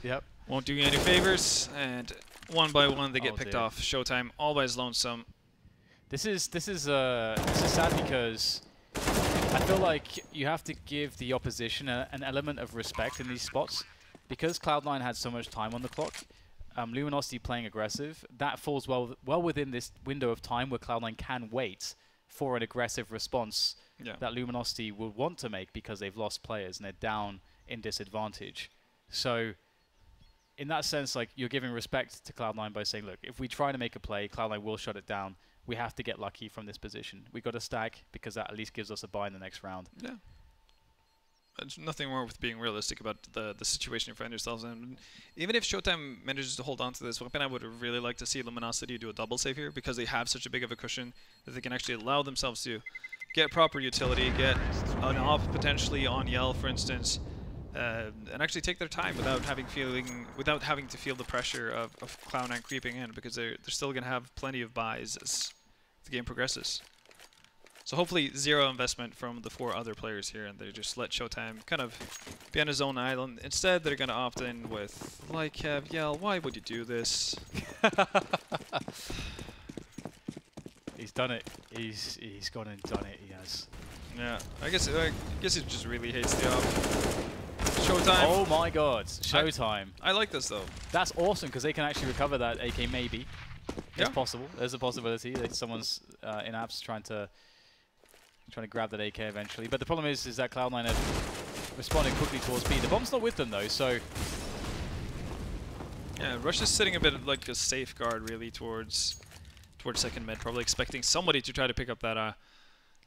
yep, won't do you any favors. And one by one, they get picked off. Showtime always lonesome. This is sad because I feel like you have to give the opposition an element of respect in these spots, because Cloud9 had so much time on the clock. Luminosity playing aggressive, that falls well within this window of time where Cloud9 can wait for an aggressive response that Luminosity will want to make because they've lost players and they're down in disadvantage. So in that sense, like, you're giving respect to Cloud9 by saying, look, if we try to make a play, Cloud9 will shut it down. We have to get lucky from this position. We've got to stack because that at least gives us a buy in the next round. Yeah. There's nothing wrong with being realistic about the situation you find yourselves in. Even if Showtime manages to hold on to this weapon, I would really like to see Luminosity do a double save here, because they have such a big of a cushion that they can actually allow themselves to get proper utility, get an off potentially on Yell, for instance, and actually take their time without having to feel the pressure of Cloud9 creeping in, because they're still going to have plenty of buys as the game progresses. So hopefully zero investment from the 4 other players here, and they just let Showtime kind of be on his own island. Instead, they're going to opt in with, like, Kev, Yell, why would you do this? He's done it. He's gone and done it. He has. Yeah, I guess he just really hates the op. Showtime. Oh my God, Showtime. I like this though. That's awesome, because they can actually recover that AK maybe. It's possible. There's a possibility that someone's in apps trying to grab that AK eventually. But the problem is that Cloud9 have responded quickly towards B. The bomb's not with them though, so... Yeah, Rush is sitting a bit like a safeguard really towards second mid, probably expecting somebody to try to pick up that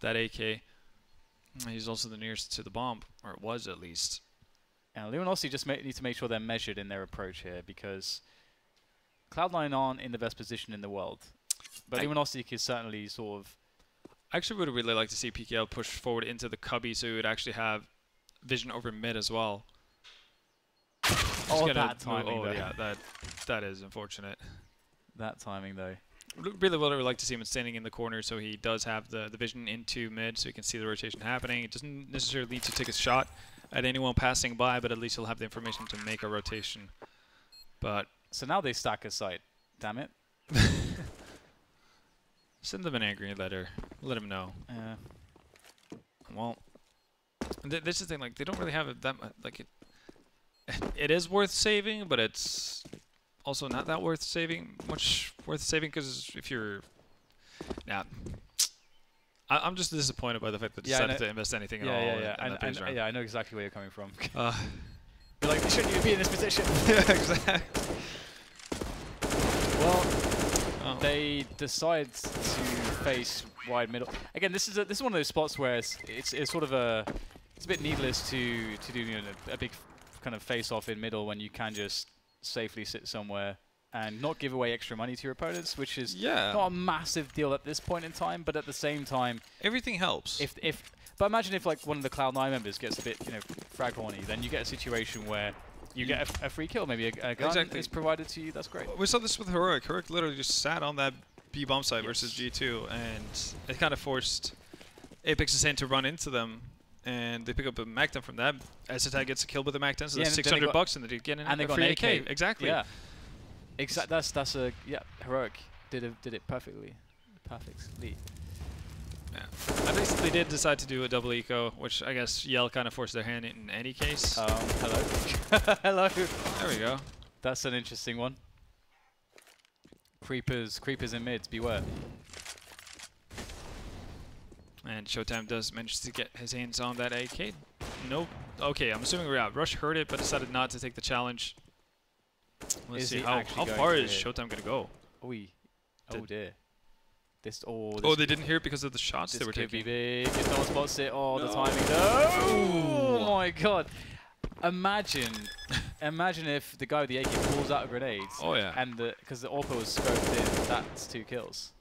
AK. He's also the nearest to the bomb, or it was at least. And Luminosity just need to make sure they're measured in their approach here, because Cloud9 aren't in the best position in the world. But Luminosity can certainly sort of... I actually would really like to see PKL push forward into the cubby so he would actually have vision over mid as well. Oh, that timing though. Yeah, that is unfortunate. That timing though. Really would like to see him standing in the corner so he does have the vision into mid so he can see the rotation happening. It doesn't necessarily need to take a shot, at anyone passing by, but at least he'll have the information to make a rotation. But so now they stack a site. Damn it. Send them an angry letter. Let them know. Well, this is the thing. Like, they don't really have it that much. Like, it is worth saving, but it's also not that worth saving. Much worth saving, because if you're, I'm just disappointed by the fact that they decided to invest anything at all. Yeah, I know exactly where you're coming from. You're like, they shouldn't even be in this position. Yeah, exactly. Well, they decide to face wide middle. Again, this is one of those spots where it's sort of it's a bit needless to do a big kind of face off in middle when you can just safely sit somewhere and not give away extra money to your opponents, which is not a massive deal at this point in time, but at the same time, everything helps. But imagine if like one of the Cloud9 members gets a bit frag horny, then you get a situation where you get a free kill, maybe a gun is provided to you. That's great. We saw this with Heroic. Heroic literally just sat on that B bomb site versus G2, and it kind of forced Apex's hand to run into them, and they pick up a MAC-10 from that. SSI gets a kill with a MAC-10, so that's $600, and they get in a free AK. Exactly. Yeah. That's Heroic did it perfectly. Yeah. At least they did decide to do a double eco, which I guess Yell kind of forced their hand in any case. Hello. Hello. There we go. That's an interesting one. Creepers in mids, beware. And Showtime does manage to get his hands on that AK. Nope. Okay, I'm assuming we're out. Rush heard it, but decided not to take the challenge. Let's see how far is Showtime going to go. Oh dear. They didn't hear it because of the shots they were taking. This could be big. If no one spots it, the timing. No! Oh my god. Imagine if the guy with the AK pulls out a grenade. Oh yeah. And because the AWP was scoped in, that's 2 kills.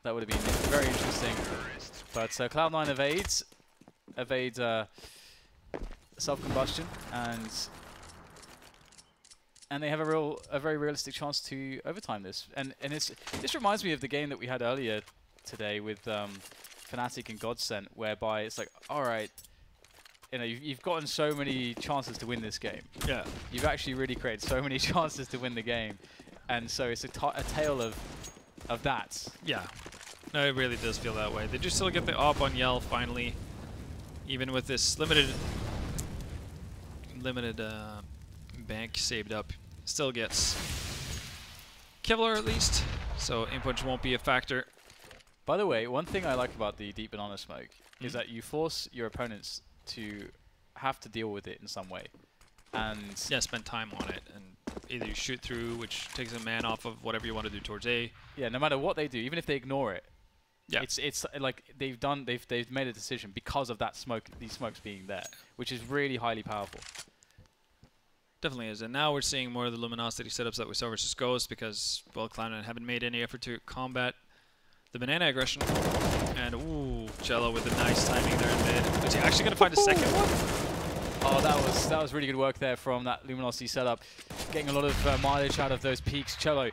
That would have been very interesting. But Cloud9 evades self-combustion, and they have a very realistic chance to overtime this. And this reminds me of the game that we had earlier today with Fnatic and Godsent, whereby it's like, all right, you've gotten so many chances to win this game. Yeah. You've actually really created so many chances to win the game, and so it's a tale of that. Yeah. No, it really does feel that way. They just still get the AWP on Yell finally, even with this limited bank saved up. Still gets Kevlar at least, so inputs won't be a factor. By the way, one thing I like about the deep banana smoke is that you force your opponents to have to deal with it in some way, and spend time on it, and either you shoot through, which takes a man off of whatever you want to do towards A. Yeah, no matter what they do, even if they ignore it, it's like they've made a decision because of that smoke, these smokes being there, which is really highly powerful. Definitely is, and now we're seeing more of the Luminosity setups that we saw versus Ghost, because, well, Cloud9 haven't made any effort to combat the banana aggression. And, ooh, Cello with the nice timing there in mid. Is he actually going to find a second one? Oh, that was really good work there from that Luminosity setup. Getting a lot of mileage out of those peaks, Cello.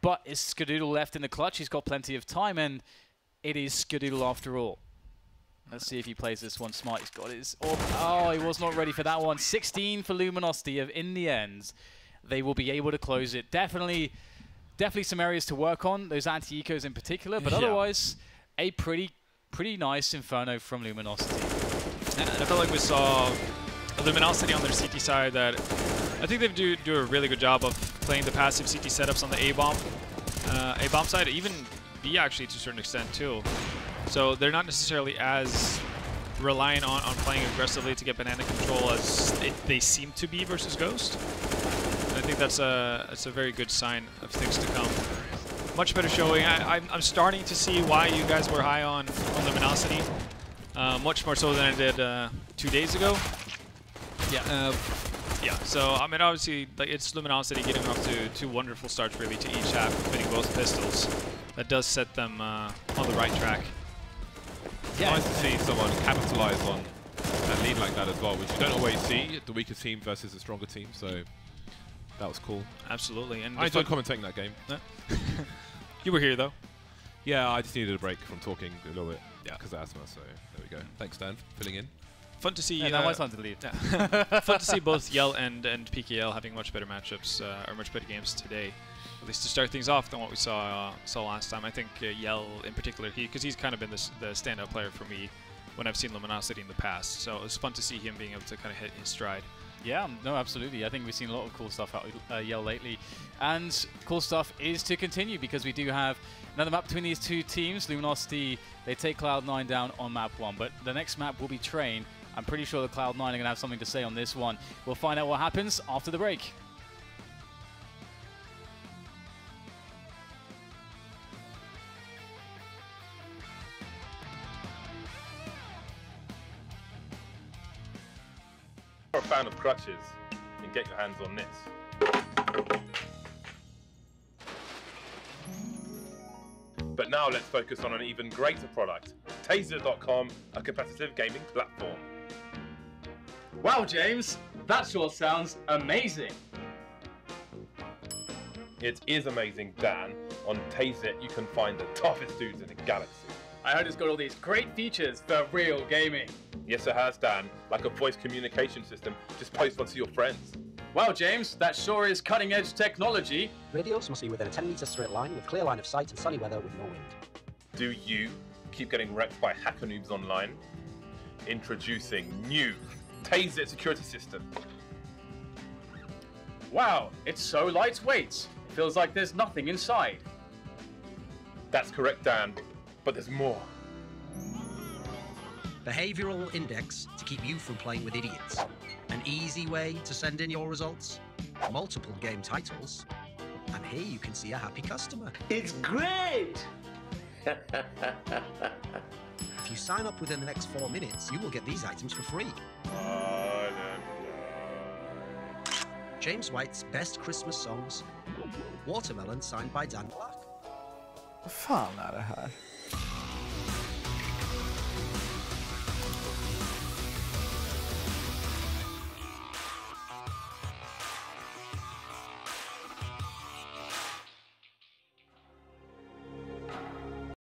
But it's Skadoodle left in the clutch. He's got plenty of time, and it is Skadoodle after all. Let's see if he plays this one smart. He's got his... Oh, he was not ready for that one. 16 for Luminosity. In the end, they will be able to close it. Definitely some areas to work on, those anti-ecos in particular, but otherwise, a pretty nice Inferno from Luminosity. And I feel like we saw Luminosity on their CT side that I think they do a really good job of playing the passive CT setups on the A-bomb side, even B actually to a certain extent too. So they're not necessarily as reliant on playing aggressively to get banana control as they seem to be versus Ghost. And I think that's a very good sign of things to come. Much better showing. I'm starting to see why you guys were high on Luminosity. Much more so than I did 2 days ago. Yeah. So I mean, obviously, like, it's Luminosity getting off to 2 wonderful starts really to each half, winning both pistols. That does set them on the right track. Yeah. Nice to see someone capitalize on a lead like that as well, which you don't always see, the weaker team versus the stronger team, so that was cool. Absolutely. And I enjoyed commentating that game. You were here, though. Yeah, I just needed a break from talking a little bit because of asthma, so there we go. Thanks, Dan, for filling in. Fun to see. Yeah, now it's time to leave. Yeah. Fun to see both Yell and PKL having much better matchups or much better games today, at least to start things off than what we saw last time. I think Yell in particular, because he's kind of been the standout player for me when I've seen Luminosity in the past. So it was fun to see him being able to kind of hit his stride. Yeah, no, absolutely. I think we've seen a lot of cool stuff out of Yell lately. And cool stuff is to continue because we do have another map between these two teams. Luminosity, they take Cloud9 down on map 1, but the next map will be Train. I'm pretty sure that Cloud9 are going to have something to say on this one. We'll find out what happens after the break. If you're a fan of crutches, then get your hands on this. But now let's focus on an even greater product, Taser.com, a competitive gaming platform. Wow, James, that sure sounds amazing. It is amazing, Dan. On Taser, you can find the toughest dudes in the galaxy. I heard it's got all these great features for real gaming. Yes, it has, Dan. Like a voice communication system. Just post one to your friends. Wow, James, that sure is cutting-edge technology. Radios must be within a 10-meter straight line with clear line of sight and sunny weather with no wind. Do you keep getting wrecked by hacker noobs online? Introducing new Taser security system. Wow, it's so lightweight. It feels like there's nothing inside. That's correct, Dan. But there's more. Behavioral index to keep you from playing with idiots. An easy way to send in your results. Multiple game titles. And here you can see a happy customer. It's great! If you sign up within the next 4 minutes, you will get these items for free. James White's best Christmas songs. Watermelon signed by Dan Black. Fan är det här?